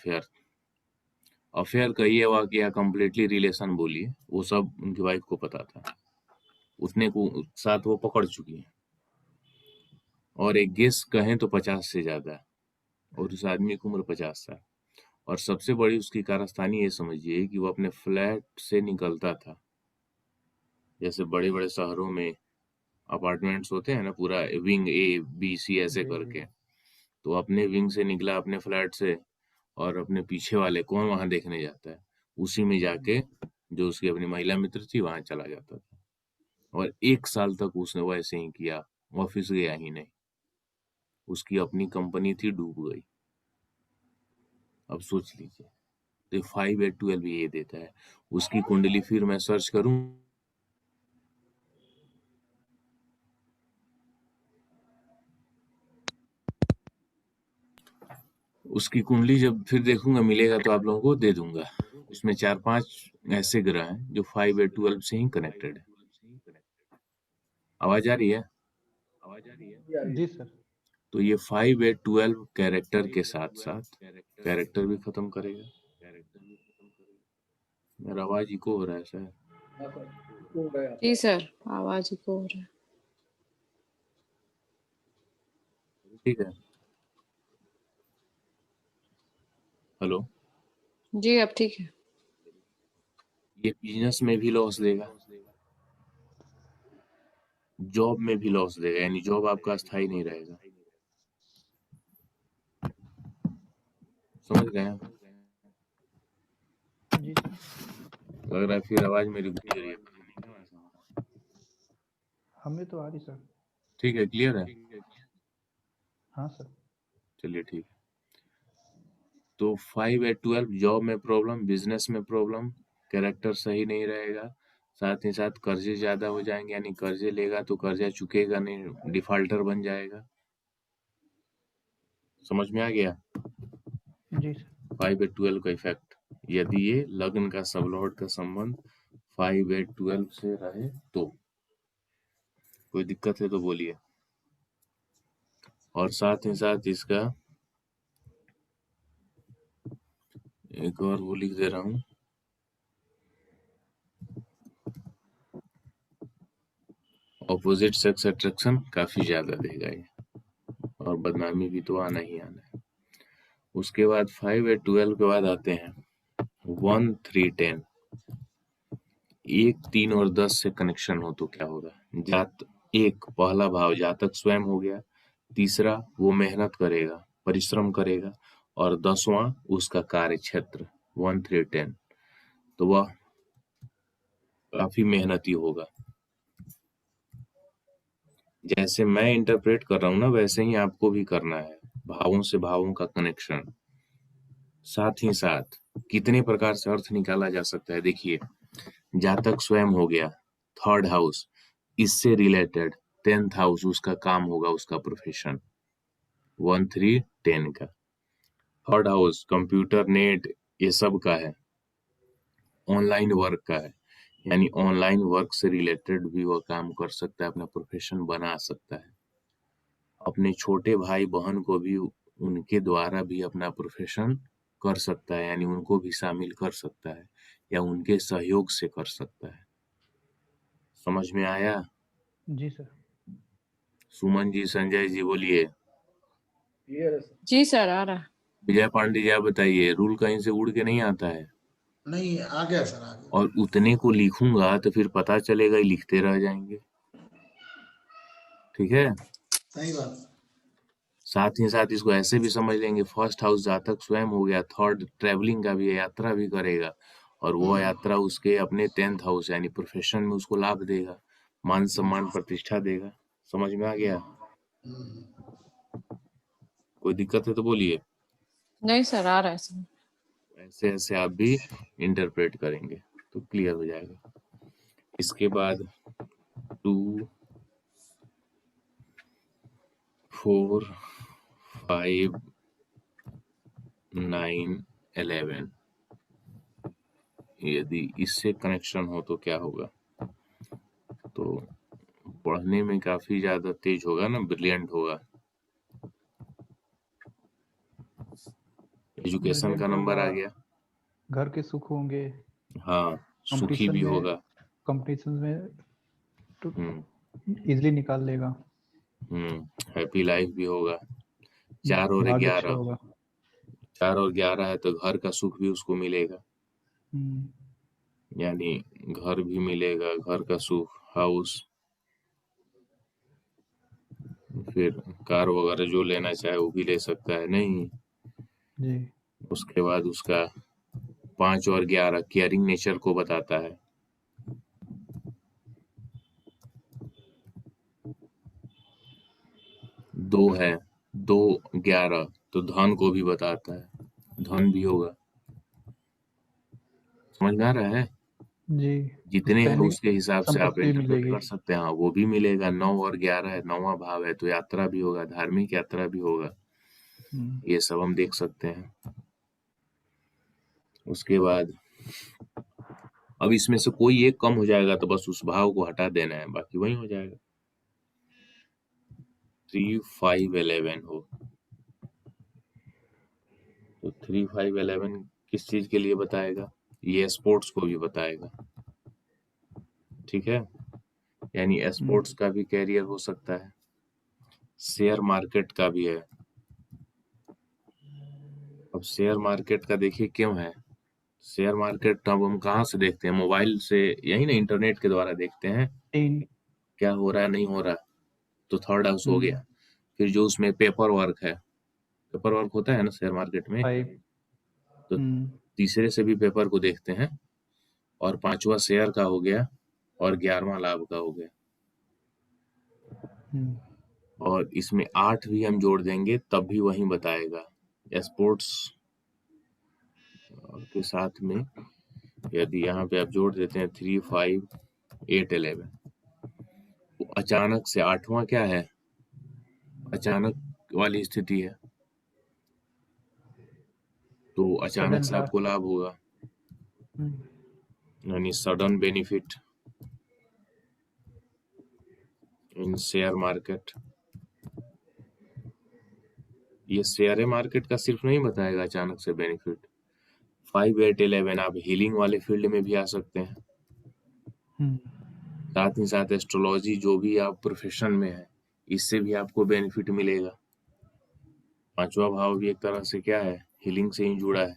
अफेयर कहिए या कंप्लीटली रिलेशन बोलिए, वो सब उनकी वाइफ को पता था। उतने को साथ वो पकड़ चुकी है। और एक गेस कहें तो 50 से ज्यादा है, और उस आदमी की उम्र 50 साल। और सबसे बड़ी उसकी कारस्तानी ये समझिए कि वो अपने फ्लैट से निकलता था, जैसे बड़े बड़े शहरों में अपार्टमेंट्स होते हैं ना, पूरा विंग A B C ऐसे करके, तो अपने विंग से निकला अपने फ्लैट से, और अपने पीछे वाले कौन वहां देखने जाता है, उसी में जाके जो उसकी अपनी महिला मित्र थी वहां चला जाता था। और 1 साल तक उसने वैसे ही किया, ऑफिस गया ही नहीं। उसकी अपनी कंपनी थी, डूब गई। अब सोच लीजिए, तो 5 8 12 ये देता है। उसकी कुंडली फिर मैं सर्च करूं, उसकी कुंडली जब फिर देखूंगा मिलेगा तो आप लोगों को दे दूंगा। उसमें 4-5 ऐसे ग्रह हैं जो 5 8 12 से ही कनेक्टेड है। आवाज आ रही है? जी सर। तो ये 5 8 12 कैरेक्टर के साथ साथ कैरेक्टर भी खत्म करेगा। मेरा आवाज इको हो रहा है सर? हाँ सर, इसको हो रहा है जी आपका। सर, आवाज इको हो रहा है। ठीक है, हेलो। जी अब ठीक है। ये बिजनेस में भी लॉस देगा, जॉब में भी लॉस देगा, यानी जॉब आपका स्थायी नहीं रहेगा। समझ गए हैं? जी लग रहा है फिर आवाज मेरी गूंज रही है, पता नहीं क्यों ऐसा हो रहा है। हमें तो आ रही सर। ठीक है, क्लियर है? हाँ सर। चलिए ठीक है। तो 5 8 12 जॉब में प्रॉब्लम, बिजनेस में प्रॉब्लम, कैरेक्टर सही नहीं रहेगा, साथ ही साथ कर्जे ज्यादा हो जाएंगे, यानी कर्जे लेगा तो कर्जा चुकेगा नहीं, डिफॉल्टर बन जाएगा। समझ में आ गया? जी सर। 5 8 12 का इफेक्ट, यदि ये लग्न का सबलॉर्ड का संबंध 5 8 12 से रहे तो। कोई दिक्कत है तो बोलिए। और साथ ही साथ इसका एक और वो लिख दे रहा हूँ, ऑपोजिट सेक्स अट्रैक्शन काफी ज्यादा देगा ये, और बदनामी भी तो आना ही आना है। उसके बाद 5 8 12 के बाद आते हैं 1 3 10। 1 3 और 10 से कनेक्शन हो तो क्या होगा? एक पहला भाव जातक स्वयं हो गया, तीसरा वो मेहनत करेगा, परिश्रम करेगा, और 10वां उसका कार्य क्षेत्र 1 3 10, तो वह काफी मेहनती होगा। जैसे मैं इंटरप्रेट कर रहा हूँ ना, वैसे ही आपको भी करना है, भावों से भावों का कनेक्शन। साथ ही साथ कितने प्रकार से अर्थ निकाला जा सकता है, देखिए, जातक स्वयं हो गया, 3rd हाउस, इससे रिलेटेड 10th हाउस उसका काम होगा, उसका प्रोफेशन 1 3 10 का। 3rd हाउस कंप्यूटर नेट ये सब का है, ऑनलाइन वर्क का है, यानी ऑनलाइन वर्क से रिलेटेड भी वह काम कर सकता है, अपना प्रोफेशन बना सकता है। अपने छोटे भाई बहन को भी उनके द्वारा भी अपना प्रोफेशन कर सकता है, यानी उनको भी शामिल कर सकता है, या उनके सहयोग से कर सकता है। समझ में आया? जी सर। सुमन जी, संजय जी बोलिए। क्लियर है सर। जी सर आ रहा। विजय पांडे जी आप बताइए, रूल कहीं से उड़ के नहीं आता है। नहीं आ गया सर, आ गया। और उतने को लिखूंगा तो फिर पता चलेगा, लिखते रह जाएंगे। ठीक है? सही बात। साथ ही साथ इसको ऐसे भी समझ लेंगे, 1st हाउस जातक स्वयं हो गया, 3rd ट्रेवलिंग का भी है, यात्रा भी करेगा, और वो यात्रा उसके अपने 10th हाउस यानी प्रोफेशन में उसको लाभ देगा, मान सम्मान प्रतिष्ठा देगा। समझ में आ गया? कोई दिक्कत है तो बोलिए। नहीं सर, आ रहा है सर। ऐसे ऐसे आप भी इंटरप्रेट करेंगे तो क्लियर हो जाएगा। इसके बाद 2, 4, 5, 9, 11 यदि इससे कनेक्शन हो तो क्या होगा? तो पढ़ने में काफी ज्यादा तेज होगा ना, ब्रिलियंट होगा। एजुकेशन का नंबर आ गया। घर के सुख होंगे। हाँ, सुखी भी होगा। कंपटीशन में तो इजीली निकाल लेगा। हैप्पी लाइफ भी होगा। 4 और 11, 4 और 11 है तो घर का सुख भी उसको मिलेगा। यानी घर भी मिलेगा, घर का सुख, हाउस, फिर कार वगैरह जो लेना चाहे वो भी ले सकता है नहीं जी। उसके बाद उसका 5 और 11 केयरिंग नेचर को बताता है। दो है, 2, 11 तो धन को भी बताता है, धन भी होगा। समझ में आ रहा है? जी। जितने हैं उसके हिसाब से आप इंटरप्रेट कर सकते हैं। हाँ, वो भी मिलेगा। 9 और 11 है, 9वां भाव है तो यात्रा भी होगा, धार्मिक यात्रा भी होगा। ये सब हम देख सकते हैं। उसके बाद अब इसमें से कोई एक कम हो जाएगा तो बस उस भाव को हटा देना है, बाकी वही हो जाएगा। 3, 5, 11 हो तो 3, 5, 11 किस चीज के लिए बताएगा? ये स्पोर्ट्स को भी बताएगा। ठीक है, यानी स्पोर्ट्स का भी कैरियर हो सकता है, शेयर मार्केट का भी है। अब शेयर मार्केट का देखिए क्यों है। शेयर मार्केट अब हम कहाँ से देखते हैं? मोबाइल से, यही ना, इंटरनेट के द्वारा देखते हैं क्या हो रहा है नहीं हो रहा। तो थर्ड हाउस हो गया। फिर जो उसमें पेपर वर्क है, पेपर वर्क होता है ना शेयर मार्केट में, तो तीसरे से भी पेपर को देखते हैं। और 5वां शेयर का हो गया और 11वां लाभ का हो गया। और इसमें 8 भी हम जोड़ देंगे तब भी वही बताएगा। स्पोर्ट्स के साथ में यदि यहाँ पे आप जोड़ देते हैं 3, 5, 8, 11 तो अचानक से 8वां क्या है? अचानक वाली स्थिति है तो अचानक से आपको लाभ होगा, यानी sudden benefit in share market. ये शेयर मार्केट का सिर्फ नहीं बताएगा अचानक से बेनिफिट। 5, 8, 11 आप हीलिंग वाले फील्ड में भी आ सकते हैं। साथ ही साथ एस्ट्रोलॉजी जो भी आप प्रोफेशन में है, इससे भी आपको बेनिफिट मिलेगा। 5वां भाव भी एक तरह से क्या है? हीलिंग से ही जुड़ा है।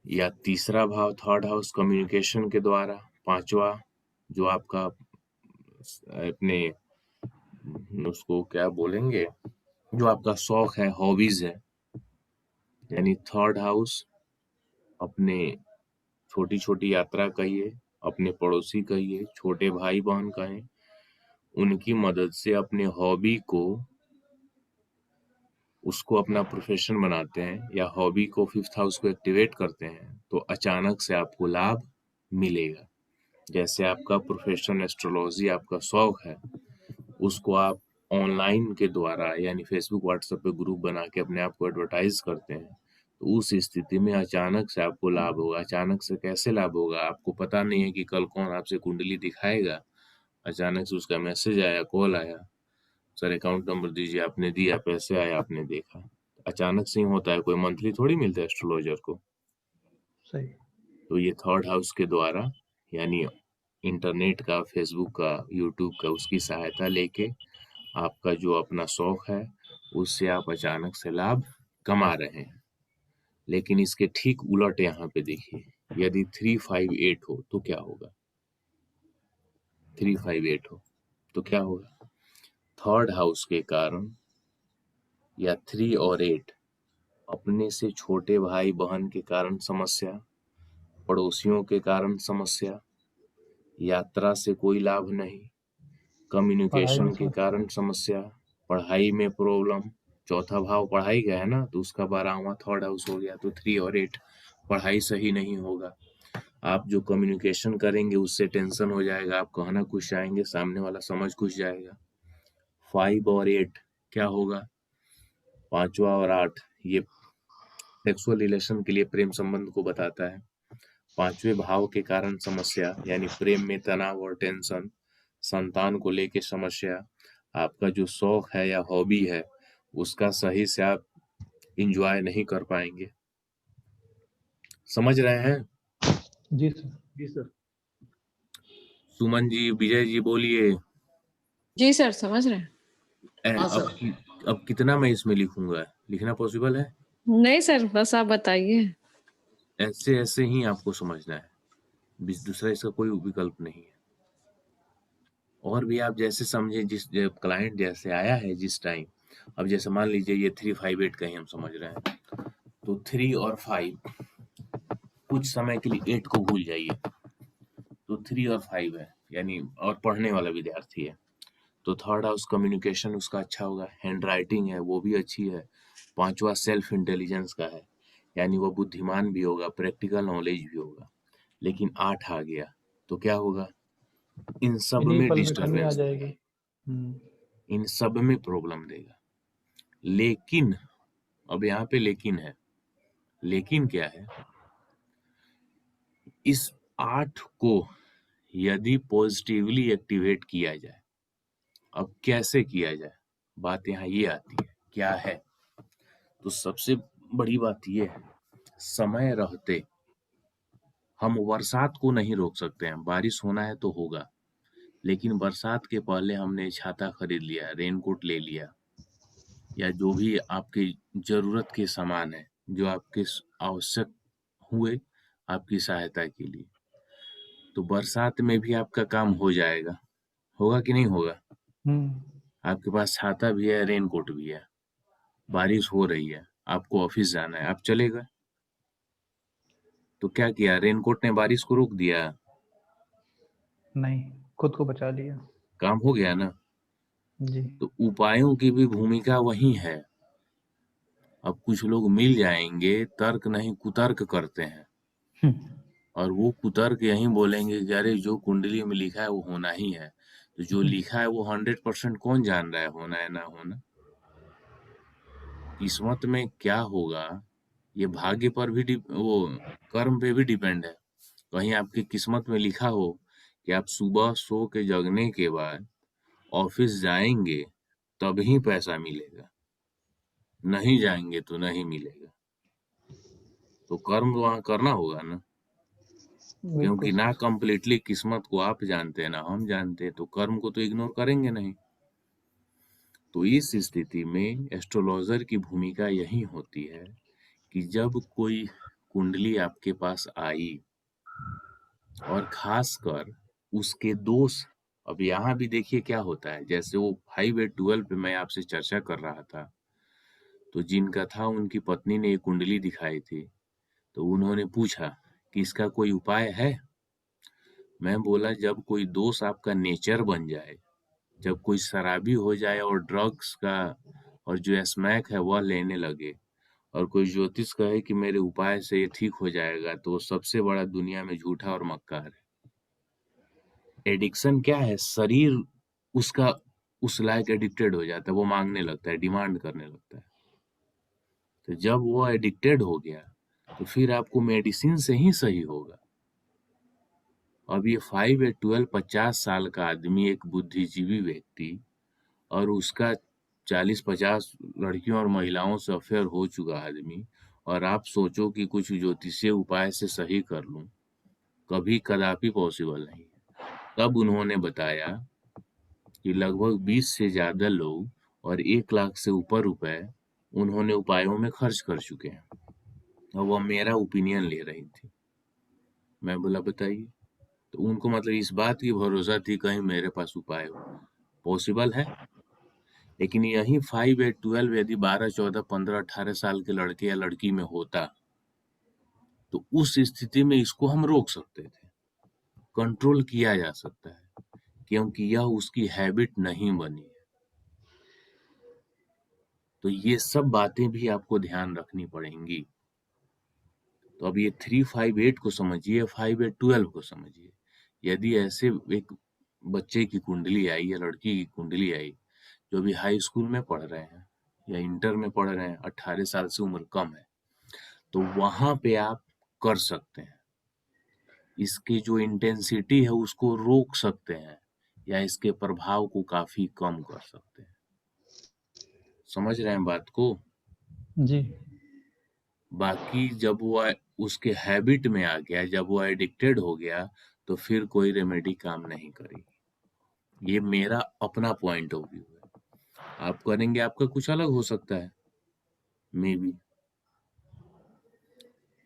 या तीसरा भाव थर्ड हाउस कम्युनिकेशन के द्वारा, 5वां जो आपका अपने उसको क्या बोलेंगे, जो आपका शौक है, हॉबीज है, यानी थर्ड हाउस अपने छोटी छोटी यात्रा कहिए, अपने पड़ोसी कहिए, छोटे भाई बहन कहें, उनकी मदद से अपने हॉबी को, उसको अपना प्रोफेशन बनाते हैं या हॉबी को 5th हाउस को एक्टिवेट करते हैं तो अचानक से आपको लाभ मिलेगा। जैसे आपका प्रोफेशन एस्ट्रोलॉजी, आपका शौक है, उसको आप ऑनलाइन के द्वारा यानी फेसबुक व्हाट्सएप पे ग्रुप बना के अपने आप को एडवर्टाइज करते हैं तो उस स्थिति में अचानक से आपको लाभ होगा। अचानक से कैसे लाभ होगा? आपको पता नहीं है कि कल कौन आपसे कुंडली दिखाएगा, अचानक से उसका मैसेज आया, कॉल आया, सर अकाउंट नंबर दीजिए, आपने दिया, पैसे आया, आपने देखा। अचानक से ही होता है, कोई मंथली थोड़ी मिलता है एस्ट्रोलॉजर को। सही। तो ये थर्ड हाउस के द्वारा, यानी इंटरनेट का, फेसबुक का, यूट्यूब का, उसकी सहायता लेके आपका जो अपना शौक है उससे आप अचानक से लाभ कमा रहे हैं। लेकिन इसके ठीक उलट यहाँ पे देखिए, यदि 3, 5, 8 हो तो क्या होगा? 3, 5, 8 हो तो क्या होगा? थर्ड हाउस के कारण या 3 और 8 अपने से छोटे भाई बहन के कारण समस्या, पड़ोसियों के कारण समस्या, यात्रा से कोई लाभ नहीं, कम्युनिकेशन के कारण समस्या, पढ़ाई में प्रॉब्लम, चौथा भाव पढ़ाई का है ना, तो उसका 12वां थर्ड हाउस हो गया, तो 3 और 8 पढ़ाई सही नहीं होगा। आप जो कम्युनिकेशन करेंगे उससे टेंशन हो जाएगा, आप कहना कुछ चाहेंगे, सामने वाला समझ कुछ जाएगा। 5 और 8 क्या होगा, 5वां और 8 ये सेक्सुअल रिलेशन के लिए प्रेम संबंध को बताता है। 5वें भाव के कारण समस्या यानी प्रेम में तनाव और टेंशन, संतान को लेके समस्या, आपका जो शौक है या हॉबी है उसका सही से आप इंजॉय नहीं कर पाएंगे। समझ रहे हैं? जी सर, जी सर। सुमन जी, विजय जी बोलिए। जी सर, समझ रहे हैं। हाँ सर। अब कितना मैं इसमें लिखूंगा, लिखना पॉसिबल है? नहीं सर, बस आप बताइए। ऐसे ऐसे ही आपको समझना है, दूसरा इसका कोई विकल्प नहीं है। और भी आप जैसे समझे, जिस क्लाइंट जैसे आया है जिस टाइम, अब जैसे मान लीजिए ये 3, 5, 8 का ही हम समझ रहे हैं, तो 3 और 5 कुछ समय के लिए 8 को भूल जाइए, तो 3 और 5 है यानी, और पढ़ने वाला विद्यार्थी है तो थर्ड हाउस कम्युनिकेशन उसका अच्छा होगा, हैंड राइटिंग है वो भी अच्छी है। 5वां सेल्फ इंटेलिजेंस का है यानी वो बुद्धिमान भी होगा, प्रैक्टिकल नॉलेज भी होगा। लेकिन 8 आ गया तो क्या होगा, इन सब इन्हीं में पल में कमी आ डिस्टरबेंस, जाएगी। इन सब में प्रॉब्लम देगा। लेकिन अब यहाँ पे लेकिन है, लेकिन क्या है, इस 8 को यदि पॉजिटिवली एक्टिवेट किया जाए, अब कैसे किया जाए, बात यहाँ ये आती है, क्या है, तो सबसे बड़ी बात ये है, समय रहते हम बरसात को नहीं रोक सकते हैं, बारिश होना है तो होगा, लेकिन बरसात के पहले हमने छाता खरीद लिया, रेनकोट ले लिया, या जो भी आपकी जरूरत के सामान है जो आपके आवश्यक हुए आपकी सहायता के लिए, तो बरसात में भी आपका काम हो जाएगा, होगा कि नहीं होगा? आपके पास छाता भी है, रेनकोट भी है, बारिश हो रही है, आपको ऑफिस जाना है, आप चले गए, तो क्या किया, रेनकोट ने बारिश को रोक दिया? नहीं, खुद को बचा लिया। काम हो गया ना? जी। तो उपायों की भी भूमिका वही है। अब कुछ लोग मिल जाएंगे, तर्क नहीं कुतर्क करते हैं, और वो कुतर्क यही बोलेंगे कि अरे जो कुंडली में लिखा है वो होना ही है, तो जो लिखा है वो 100% कौन जान रहा है होना है ना होना। किस्मत में क्या होगा ये भाग्य पर भी वो कर्म पे भी डिपेंड है। कहीं आपकी किस्मत में लिखा हो कि आप सुबह सो के जगने के बाद ऑफिस जाएंगे तभी पैसा मिलेगा, नहीं जाएंगे तो नहीं मिलेगा, तो कर्म वहां करना होगा ना, क्योंकि ना कंप्लीटली किस्मत को आप जानते हैं ना हम जानते हैं, तो कर्म को तो इग्नोर करेंगे नहीं। तो इस स्थिति में एस्ट्रोलॉजर की भूमिका यही होती है कि जब कोई कुंडली आपके पास आई और खासकर उसके दोष, अब यहाँ भी देखिए क्या होता है, जैसे वो 5 8 12 पे मैं आपसे चर्चा कर रहा था, तो जिनका था उनकी पत्नी ने एक कुंडली दिखाई थी, तो उन्होंने पूछा कि इसका कोई उपाय है? मैं बोला जब कोई दोस्त आपका नेचर बन जाए, जब कोई शराबी हो जाए और ड्रग्स का और जो स्मैक है वह लेने लगे, और कोई ज्योतिष कहे कि मेरे उपाय से ये ठीक हो जाएगा, तो सबसे बड़ा दुनिया में झूठा और मक्कार है। एडिक्शन क्या है, शरीर उसका उस लायक एडिक्टेड हो जाता है, वो मांगने लगता है, डिमांड करने लगता है। तो जब वो एडिक्टेड हो गया तो फिर आपको मेडिसिन से ही सही होगा। अब ये 5 8 12 50 साल का आदमी, एक बुद्धिजीवी व्यक्ति, और उसका 40-50 लड़कियों और महिलाओं से अफेयर हो चुका आदमी, और आप सोचो कि कुछ ज्योतिषीय उपाय से सही कर लूं, कभी कदापि पॉसिबल नहीं। तब उन्होंने बताया कि लगभग 20 से ज्यादा लोग और 1 लाख से ऊपर रुपए उन्होंने उपायों में खर्च कर चुके हैं, और वो मेरा ओपिनियन ले रही थी। मैं बोला बताइए, तो उनको मतलब इस बात की भरोसा थी कहीं मेरे पास उपाय हो, पॉसिबल है। लेकिन यही 5 8 12 यदि 12 14 15 18 साल के लड़के या लड़की में होता, तो उस स्थिति में इसको हम रोक सकते थे, कंट्रोल किया जा सकता है, क्योंकि यह उसकी हैबिट नहीं बनी है। तो ये सब बातें भी आपको ध्यान रखनी पड़ेंगी। तो अब ये 358 को समझिए, 5812 को समझिए। यदि ऐसे एक बच्चे की कुंडली आई या लड़की की कुंडली आई जो अभी हाई स्कूल में पढ़ रहे हैं या इंटर में पढ़ रहे हैं, 18 साल से उम्र कम है, तो वहां पे आप कर सकते हैं। इसकी जो इंटेंसिटी है उसको रोक सकते हैं या इसके प्रभाव को काफी कम कर सकते हैं। समझ रहे हैं बात को? जी। बाकी जब वो उसके हैबिट में आ गया, जब वो एडिक्टेड हो गया, तो फिर कोई रेमेडी काम नहीं करेगी। ये मेरा अपना पॉइंट ऑफ व्यू है। आप करेंगे, आपका कुछ अलग हो सकता है, मे बी।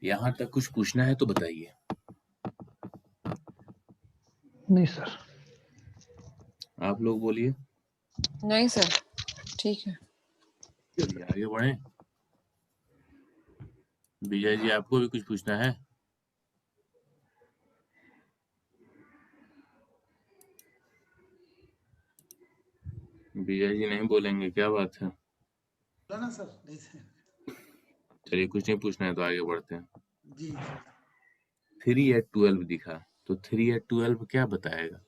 यहाँ तक कुछ पूछना है तो बताइए। नहीं सर। आप लोग बोलिए। नहीं सर, ठीक है। चलिए आगे बढ़े। विजय जी, आपको भी कुछ पूछना है? विजय जी नहीं बोलेंगे, क्या बात है? ना सर, नहीं सर। चलिए, कुछ नहीं पूछना है तो आगे बढ़ते हैं। जी। 3/12 दिखा, तो 3/12 क्या बताएगा?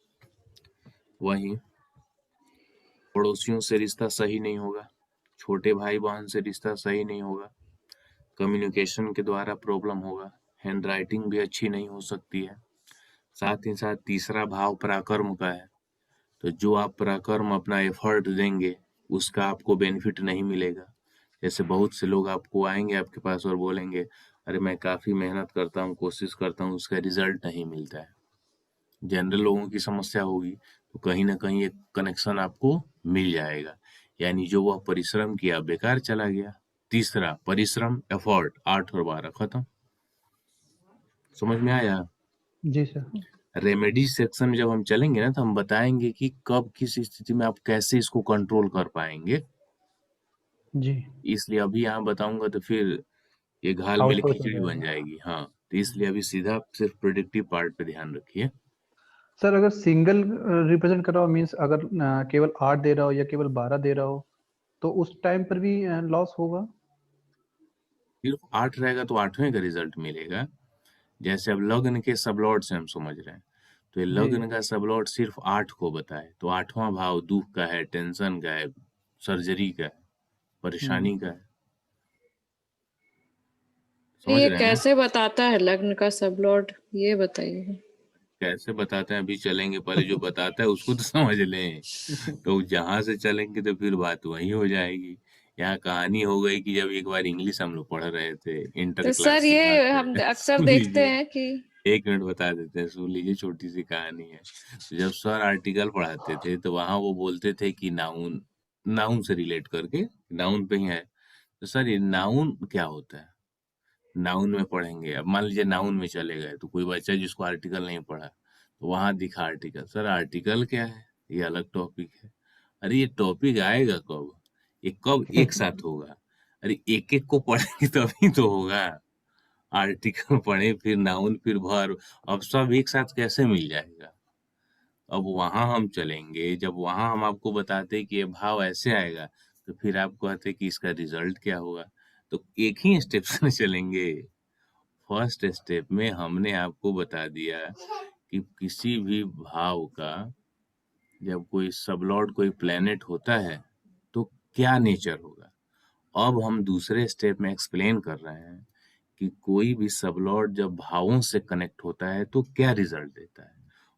वही पड़ोसियों से रिश्ता सही नहीं होगा, छोटे भाई बहन से रिश्ता सही नहीं होगा, कम्युनिकेशन के द्वारा प्रॉब्लम होगा, हैंड राइटिंग भी अच्छी नहीं हो सकती है। साथ ही साथ तीसरा भाव पराक्रम का है, तो जो आप पराक्रम अपना एफर्ट देंगे उसका आपको बेनिफिट नहीं मिलेगा। जैसे बहुत से लोग आपको आएंगे आपके पास और बोलेंगे, अरे मैं काफी मेहनत करता हूँ, कोशिश करता हूँ, उसका रिजल्ट नहीं मिलता है। जनरल लोगों की समस्या होगी, तो कहीं ना कहीं एक कनेक्शन आपको मिल जाएगा, यानी जो वह परिश्रम किया बेकार चला गया। तीसरा परिश्रम, एफर्ट, 8 और 12 खत्म। समझ में आया? जी सर। रेमेडी सेक्शन में जब हम चलेंगे ना, तो हम बताएंगे कि कब किस स्थिति में आप कैसे इसको कंट्रोल कर पाएंगे। जी। इसलिए अभी यहाँ बताऊंगा तो फिर ये घाल मिल खिचड़ी बन जाएगी। हाँ, तो इसलिए अभी सीधा सिर्फ प्रेडिक्टिव पार्ट पे ध्यान रखिए। सर अगर सिंगल रिप्रेजेंट कर रहा हो, मीन्स अगर केवल 8 दे रहा हो या केवल 12 दे रहा हो, तो उस टाइम पर भी लॉस होगा? सिर्फ 8 रहेगा तो 8वें का रिजल्ट मिलेगा। जैसे अब लग्न के सबलॉर्ड से हम समझ रहे हैं, तो ये लग्न का सबलॉर्ड सिर्फ 8 को बताए, तो 8वां भाव दुख का है, टेंशन का है, सर्जरी का है, परेशानी का है। समझ ये रहे हैं? कैसे बताता है लग्न का सबलॉर्ड, ये बताइए। कैसे बताते हैं, अभी चलेंगे, पहले जो बताता है उसको तो समझ लें। तो जहां से चलेंगे तो फिर बात वही हो जाएगी। यहाँ कहानी हो गई कि जब एक बार इंग्लिश हम लोग पढ़ रहे थे, इंटर तो क्लास सर की ये बात हम है। अक्सर सुन देखते लीजिए, हैं कि 1 मिनट बता देते हैं, सुन लीजिए, छोटी सी कहानी है। तो जब सर आर्टिकल पढ़ाते थे तो वहां वो बोलते थे कि नाउन, नाउन से रिलेट करके, नाउन पे ही है, तो सर ये नाउन क्या होता है? नाउन में पढ़ेंगे। अब मान लीजिए नाउन में चले गए, तो कोई बच्चा जिसको आर्टिकल नहीं पढ़ा, तो वहां दिखा आर्टिकल, सर आर्टिकल क्या है? ये अलग टॉपिक है। अरे ये टॉपिक आएगा कब? ये कब एक साथ होगा? अरे एक एक को पढ़ेंगे तभी तो होगा। आर्टिकल पढ़े, फिर नाउन, फिर वर्ब, अब सब एक साथ कैसे मिल जाएगा? अब वहां हम चलेंगे, जब वहां हम आपको बताते कि ये भाव ऐसे आएगा, तो फिर आप कहते कि इसका रिजल्ट क्या होगा। तो एक ही स्टेप से चलेंगे। फर्स्ट स्टेप में हमने आपको बता दिया कि किसी भी भाव का जब कोई सबलॉर्ड, कोई प्लेनेट होता है, तो क्या नेचर होगा। अब हम दूसरे स्टेप में एक्सप्लेन कर रहे हैं कि कोई भी सबलॉर्ड जब भावों से कनेक्ट होता है तो क्या रिजल्ट देता है।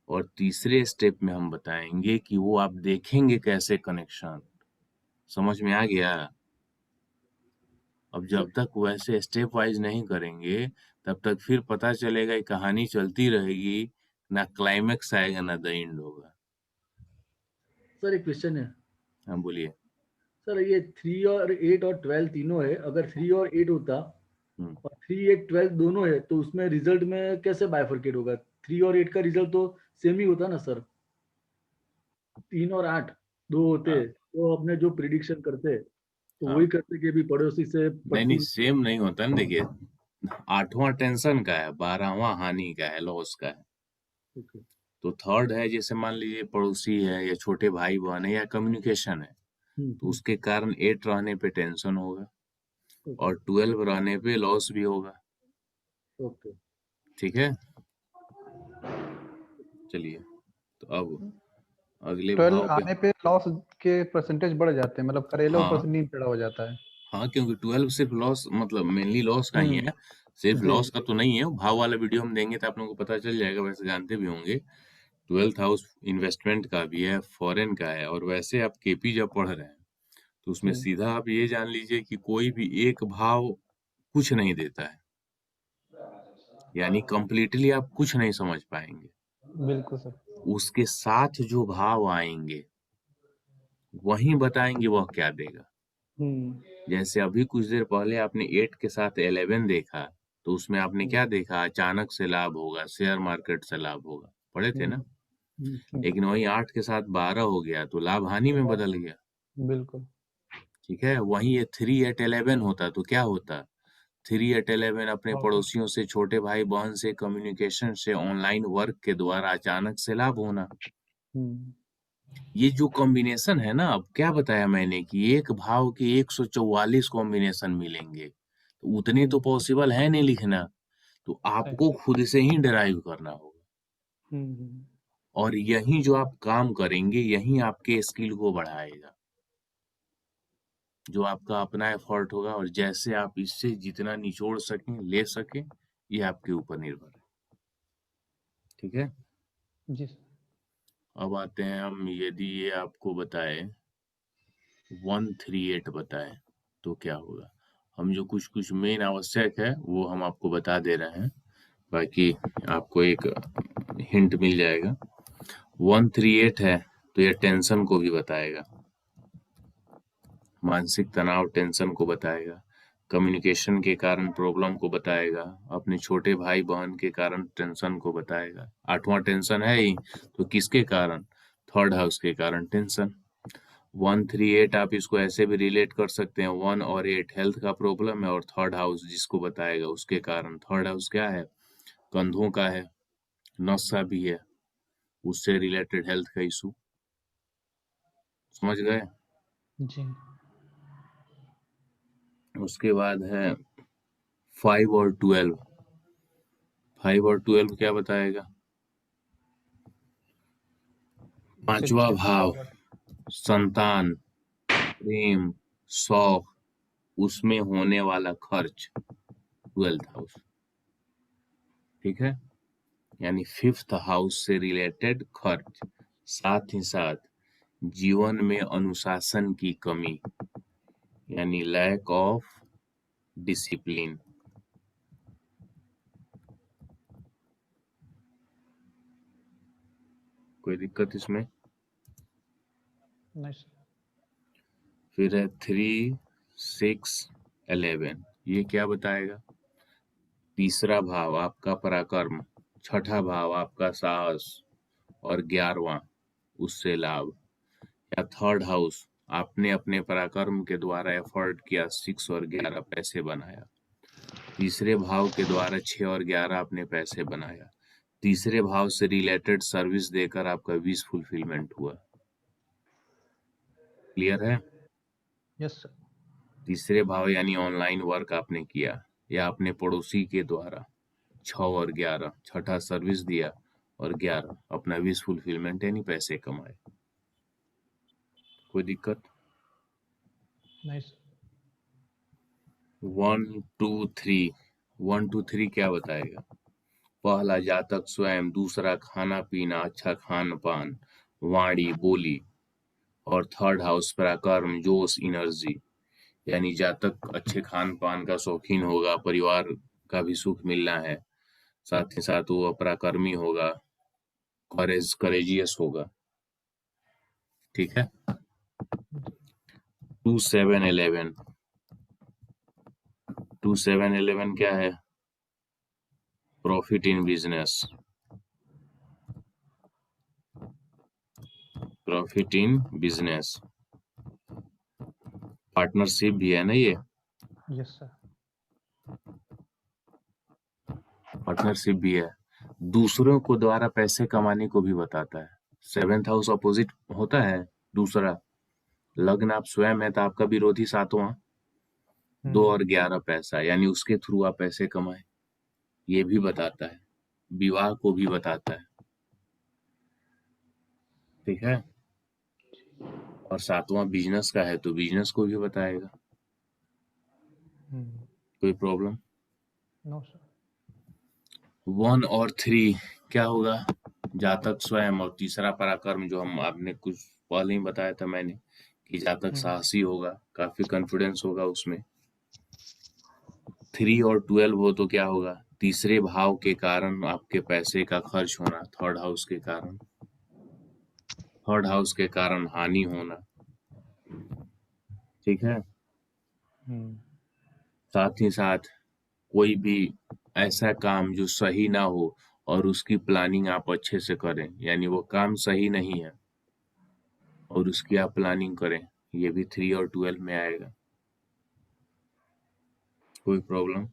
और तीसरे स्टेप में हम बताएंगे कि वो आप देखेंगे कैसे कनेक्शन। समझ में आ गया? अब जब तक वैसे स्टेप वाइज नहीं करेंगे, तब तक फिर पता चलेगा कि कहानी चलती रहेगी, ना क्लाइमेक्स आएगा ना द एंड होगा। सर एक क्वेश्चन है। हाँ बोलिए। सर ये 3 और 8 और 12 तीनों है, अगर 3 और 8 होता और 3, 8, 12 दोनों है, तो उसमें रिजल्ट में कैसे बाइफरकेट होगा? 3 और 8 का रिजल्ट तो सेम ही होता ना सर। 3 और 8 दो होते, तो अपने जो प्रिडिक्शन करते तो वही करते कि भी पड़ोसी से नहीं, सेम नहीं होता ना। देखिए, 8वां टेंशन का है, 12वां हानि का है, लॉस का है। तो थर्ड है, जैसे मान लीजिए पड़ोसी है या छोटे भाई बहन है या कम्युनिकेशन है, तो उसके कारण 8 रहने पे टेंशन होगा ओके और 12 रहने पे लॉस भी होगा। ओके ठीक है, चलिए तो अब अगले 12 भाव पे आने पे लॉस के परसेंटेज बढ़ जाते हैं, मतलब करेला ऊपर हाँ से नीम टेढ़ा हो जाता है। हाँ, क्योंकि 12 सिर्फ लॉस मतलब मेनली लॉस का ही है, सिर्फ जी लॉस का तो नहीं है। भाव वाला वीडियो हम देंगे तो आप लोगों को पता चल जाएगा, वैसे जानते भी होंगे। 12th हाउस इन्वेस्टमेंट का भी है, फॉरेन का है, और वैसे आप केपी जब पढ़ रहे हैं तो उसमें जी सीधा आप ये जान लीजिए कि कोई भी एक भाव कुछ नहीं देता है, यानी कंप्लीटली आप कुछ नहीं समझ पाएंगे। बिल्कुल सर। उसके साथ जो भाव आएंगे वही बताएंगे वह क्या देगा। जैसे अभी कुछ देर पहले आपने 8 के साथ 11 देखा, तो उसमें आपने क्या देखा? अचानक से लाभ होगा, शेयर मार्केट से लाभ होगा, पढ़े थे ना? लेकिन वही 8 के साथ 12 हो गया तो लाभ हानि में बदल गया। बिल्कुल ठीक है, वहीं ये 3 at 11 होता तो क्या होता? 3 at 11 अपने पड़ोसियों से, छोटे भाई बहन से, कम्युनिकेशन से, ऑनलाइन वर्क के द्वारा अचानक से लाभ होना। ये जो कॉम्बिनेशन है ना, अब क्या बताया मैंने कि एक भाव के 144 कॉम्बिनेशन मिलेंगे, तो उतने तो पॉसिबल है नहीं लिखना, तो आपको खुद से ही डिराइव करना होगा। और यही जो आप काम करेंगे यही आपके स्किल को बढ़ाएगा, जो आपका अपना एफर्ट होगा, और जैसे आप इससे जितना निचोड़ सकें, ले सकें, ये आपके ऊपर निर्भर है। ठीक है, जी। अब आते हैं हम, यदि ये आपको बताए 138 बताए तो क्या होगा। हम जो कुछ कुछ मेन आवश्यक है वो हम आपको बता दे रहे हैं, बाकी आपको एक हिंट मिल जाएगा। 138 है तो ये टेंशन को भी बताएगा, मानसिक तनाव टेंशन को बताएगा, कम्युनिकेशन के कारण प्रॉब्लम को बताएगा, अपने छोटे भाई बहन के कारण टेंशन को बताएगा। 8वां टेंशन है ही, तो किसके कारण? 3rd हाउस के कारण टेंशन। 138 आप इसको ऐसे भी रिलेट कर सकते हैं, 1 और 8 हेल्थ का प्रॉब्लम है, और 3rd हाउस जिसको बताएगा उसके कारण। 3rd हाउस क्या है? कंधों का है, नसा भी है, उससे रिलेटेड हेल्थ का इशू। समझ गए? जी। उसके बाद है 5 और 12। 5 और 12 क्या बताएगा? 5वां भाव, संतान, प्रेम, शौक, उसमें होने वाला खर्च, 12th हाउस। ठीक है, यानी 5th हाउस से रिलेटेड खर्च, साथ ही साथ जीवन में अनुशासन की कमी, यानी लैक ऑफ डिसिप्लिन। कोई दिक्कत इसमें? नहीं सर। फिर है 3, 6, 11। ये क्या बताएगा? 3रा भाव आपका पराक्रम, 6ठा भाव आपका साहस, और 11वां उससे लाभ। या 3rd हाउस, आपने अपने पराक्रम के द्वारा एफर्ट किया, 6 और 11 पैसे बनाया। 3रे भाव के द्वारा 6 और 11 आपने पैसे बनाया। 3रे भाव से रिलेटेड सर्विस देकर आपका विश फुलफिलमेंट हुआ। क्लियर है? Yes sir. 3रे भाव यानी ऑनलाइन वर्क आपने किया, या अपने पड़ोसी के द्वारा 6 और 11, 6ठा सर्विस दिया, और 11 अपना विश फुलफिलमेंट यानी पैसे कमाए। कोई दिक्कत? नहीं सर। 1, 2, 3। 1, 2, 3 क्या बताएगा? पहला जातक स्वयं, दूसरा खाना पीना, अच्छा खान पान, वाणी बोली, और 3rd हाउस पराक्रम, जोश, एनर्जी, यानी जातक अच्छे खान पान का शौकीन होगा, परिवार का भी सुख मिलना है, साथ ही साथ वो पराक्रमी होगा, करेजियस होगा। ठीक है, 2, 7, 11। 2, 7, 11 क्या है? Profit in business, profit in business, partnership भी है ना ये, यस सर। पार्टनरशिप भी है, दूसरों को द्वारा पैसे कमाने को भी बताता है। 7th हाउस अपोजिट होता है दूसरा, लग्न आप स्वयं है तो आपका विरोधी 7वां, 2 और 11 पैसा, यानी उसके थ्रू आप पैसे कमाए, ये भी बताता है, विवाह को भी बताता है, ठीक है। और 7वां बिजनेस का है तो बिजनेस को भी बताएगा। कोई प्रॉब्लम? No sir. 1 और 3 क्या होगा? जातक स्वयं, और तीसरा पराक्रम जो हम आपने कुछ पहले ही बताया था मैंने कि जातक साहसी होगा, काफी कॉन्फिडेंस होगा उसमें। 3 और 12 हो तो क्या होगा? तीसरे भाव के कारण आपके पैसे का खर्च होना, थर्ड हाउस के कारण, थर्ड हाउस के कारण हानि होना, ठीक है। साथ ही साथ कोई भी ऐसा काम जो सही ना हो और उसकी प्लानिंग आप अच्छे से करें, यानी वो काम सही नहीं है और उसकी आप प्लानिंग करें, ये भी 3 और 12 में आएगा। कोई प्रॉब्लम?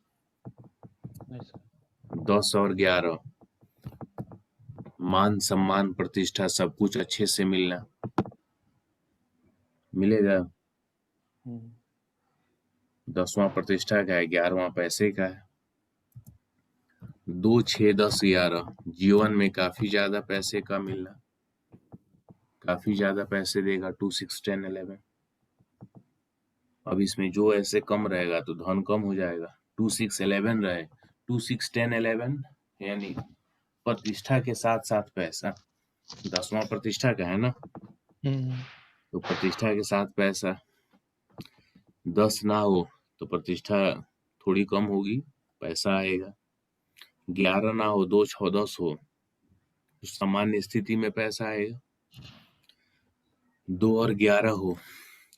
नहीं सर। 10 और 11 मान सम्मान प्रतिष्ठा सब कुछ अच्छे से मिलना, मिलेगा। 10वां प्रतिष्ठा का है, 11वां पैसे का है। 2, 6, 10, 11 जीवन में काफी ज्यादा पैसे का मिलना, काफी ज्यादा पैसे देगा। 2, 6, 10, 11 अब इसमें जो ऐसे कम रहेगा तो धन कम हो जाएगा। 2, 6, 11 रहे, 2, 6, 10, 11 यानी प्रतिष्ठा के साथ साथ पैसा। 10वां प्रतिष्ठा का है ना, तो प्रतिष्ठा के साथ पैसा। 10 ना हो तो प्रतिष्ठा थोड़ी कम होगी, पैसा आएगा। 11 ना हो, 2, 6, 10 हो तो सामान्य स्थिति में पैसा आएगा। 2 और 11 हो,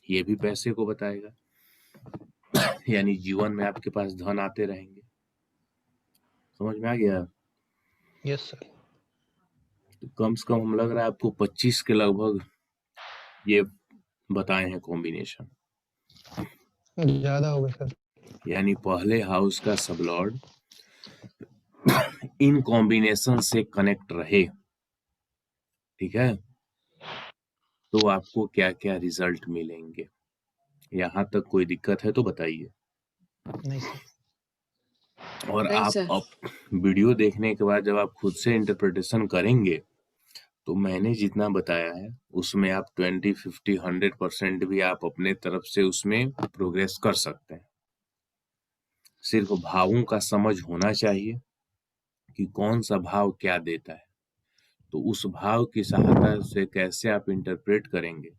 ये भी पैसे को बताएगा, यानी जीवन में आपके पास धन आते रहेंगे। समझ में आ गया? Yes sir. तो कम से कम हम लग रहा है आपको 25 के लगभग ये बताए हैं कॉम्बिनेशन, ज्यादा हो गए सर। यानी पहले हाउस का सबलॉर्ड इन कॉम्बिनेशन से कनेक्ट रहे, ठीक है, तो आपको क्या क्या रिजल्ट मिलेंगे। यहाँ तक कोई दिक्कत है तो बताइए। नहीं सर। और नहीं आप सर। अब वीडियो देखने के बाद जब आप खुद से इंटरप्रिटेशन करेंगे तो मैंने जितना बताया है उसमें आप 20, 50, 100% भी आप अपने तरफ से उसमें प्रोग्रेस कर सकते हैं। सिर्फ भावों का समझ होना चाहिए कि कौन सा भाव क्या देता है, तो उस भाव की सहायता से कैसे आप इंटरप्रेट करेंगे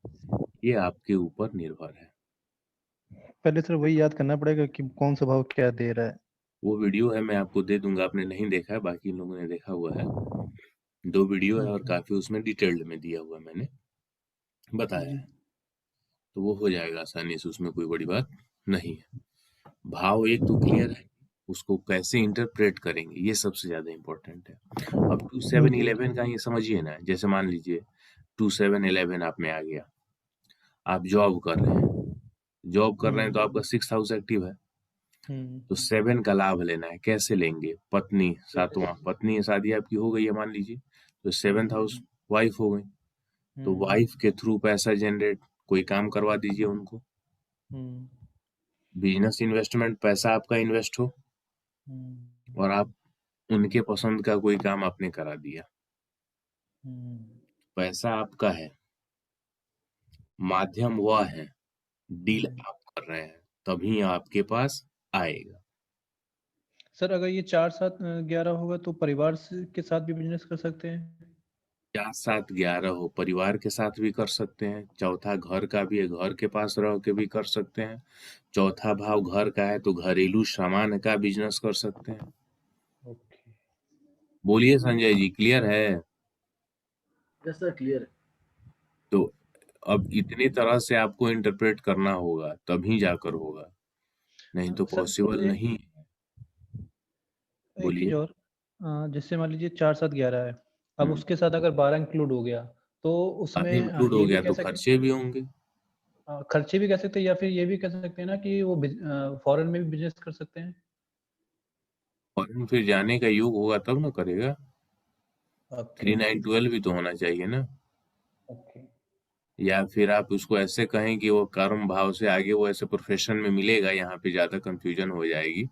ये आपके ऊपर निर्भर है। पहले सर वही याद करना पड़ेगा कि कौन सा भाव क्या दे रहा है। वो वीडियो है, मैं आपको दे दूंगा, आपने नहीं देखा है, बाकी लोगों ने देखा हुआ है। 2 वीडियो है और काफी उसमें डिटेल्ड में दिया हुआ है, मैंने बताया है, तो वो हो जाएगा आसानी से, उसमें कोई बड़ी बात नहीं है। भाव एक तो क्लियर है, उसको कैसे इंटरप्रेट करेंगे ये सबसे ज्यादा इम्पोर्टेंट है। अब 2, 7, 11 का ये समझिए ना, जैसे मान लीजिए 2, 7, 11 आप में आ गया, आप जॉब कर रहे हैं, जॉब कर रहे हैं तो आपका 6 हाउस एक्टिव है, तो 7 का लाभ लेना है। कैसे लेंगे? पत्नी, 7वां पत्नी, शादी आपकी हो गई है मान लीजिए, तो 7th हाउस वाइफ हो गई, तो वाइफ के थ्रू पैसा जनरेट, कोई काम करवा दीजिए उनको, बिजनेस इन्वेस्टमेंट, पैसा आपका इन्वेस्ट हो और आप उनके पसंद का कोई काम आपने करा दिया, पैसा आपका है, माध्यम वह है, डील आप कर रहे हैं, तभी आपके पास आएगा। सर अगर ये 4, 7, 11 होगा तो परिवार के साथ भी बिजनेस कर सकते हैं। 4, 7, 11 हो, परिवार के साथ भी कर सकते हैं। चौथा घर का भी है, घर के पास रह के भी कर सकते हैं। चौथा भाव घर का है तो घरेलू सामान का बिजनेस कर सकते हैं। ओके। बोलिए संजय जी, क्लियर है? यस सर, क्लियर है। तो अब इतनी तरह से आपको इंटरप्रेट करना होगा तभी जाकर होगा, नहीं तो सर पॉसिबल नहीं। एक बोलिए। चीज और, जैसे मान लीजिए 4, 7, 11 है, अब उसके साथ अगर 12 इंक्लूड हो गया तो उसमें इंक्लूड हो ये भी गया कह तो सकते, खर्चे भी होंगे। खर्चे भी कह सकते हैं, या फिर ये भी कह सकते हैं ना कि वो फॉरेन में भी बिजनेस कर सकते हैं। और फिर जाने का योग होगा तब ना करेगा। ओके 3, 9, 12 भी तो होना चाहिए ना। ओके। या फिर आप उसको ऐसे कहें कि वो कर्म भाव से आगे वो ऐसे प्रोफेशन में मिलेगा, यहाँ पे ज्यादा कंफ्यूजन हो जाएगी,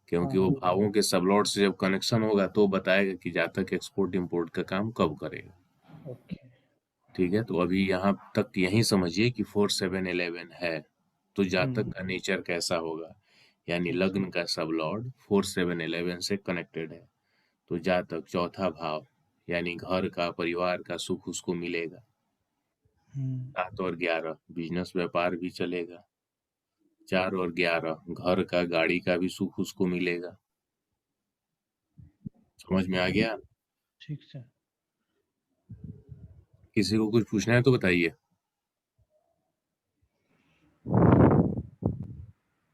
क्योंकि वो भावों के सबलॉट से जब कनेक्शन होगा तो बताएगा कि जातक एक्सपोर्ट इंपोर्ट का काम कब करेगा। ओके। ठीक है, तो अभी यहाँ तक यही समझिए कि 4 7 11 है, तो जातक का नेचर कैसा होगा, यानी लग्न का सब लॉर्ड 4 7 11 से कनेक्टेड है, तो जातक चौथा भाव यानी घर का परिवार का सुख उसको मिलेगा। 7 और 11 बिजनेस व्यापार भी चलेगा। 4 और 11 घर का गाड़ी का भी सुख उसको मिलेगा। समझ में आ गया? ठीक सर। किसी को कुछ पूछना है तो बताइए।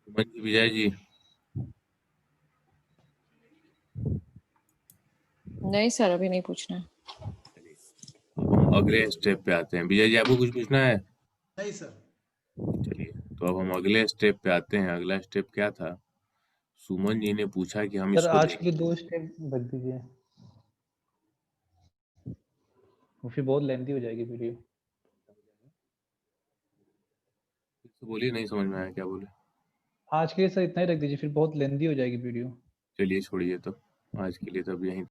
विजय जी। नहीं सर, अभी नहीं पूछना है। अब हम अगले स्टेप पे आते हैं। विजय जी, आपको कुछ पूछना है? नहीं सर। चलिए, तो अब हम अगले स्टेप पे आते हैं। अगला स्टेप क्या था? सुमन जी ने पूछा कि हम सर इसको आज के लिए 2 स्टेप रख दीजिए, वो फिर बहुत लेंथी हो जाएगी वीडियो। बोलिए, नहीं समझ में आया क्या बोले। आज के लिए सर इतना ही रख दीजिए, फिर बहुत लेंथी हो जाएगी वीडियो। चलिए छोड़िए, तो आज के लिए तब यहीं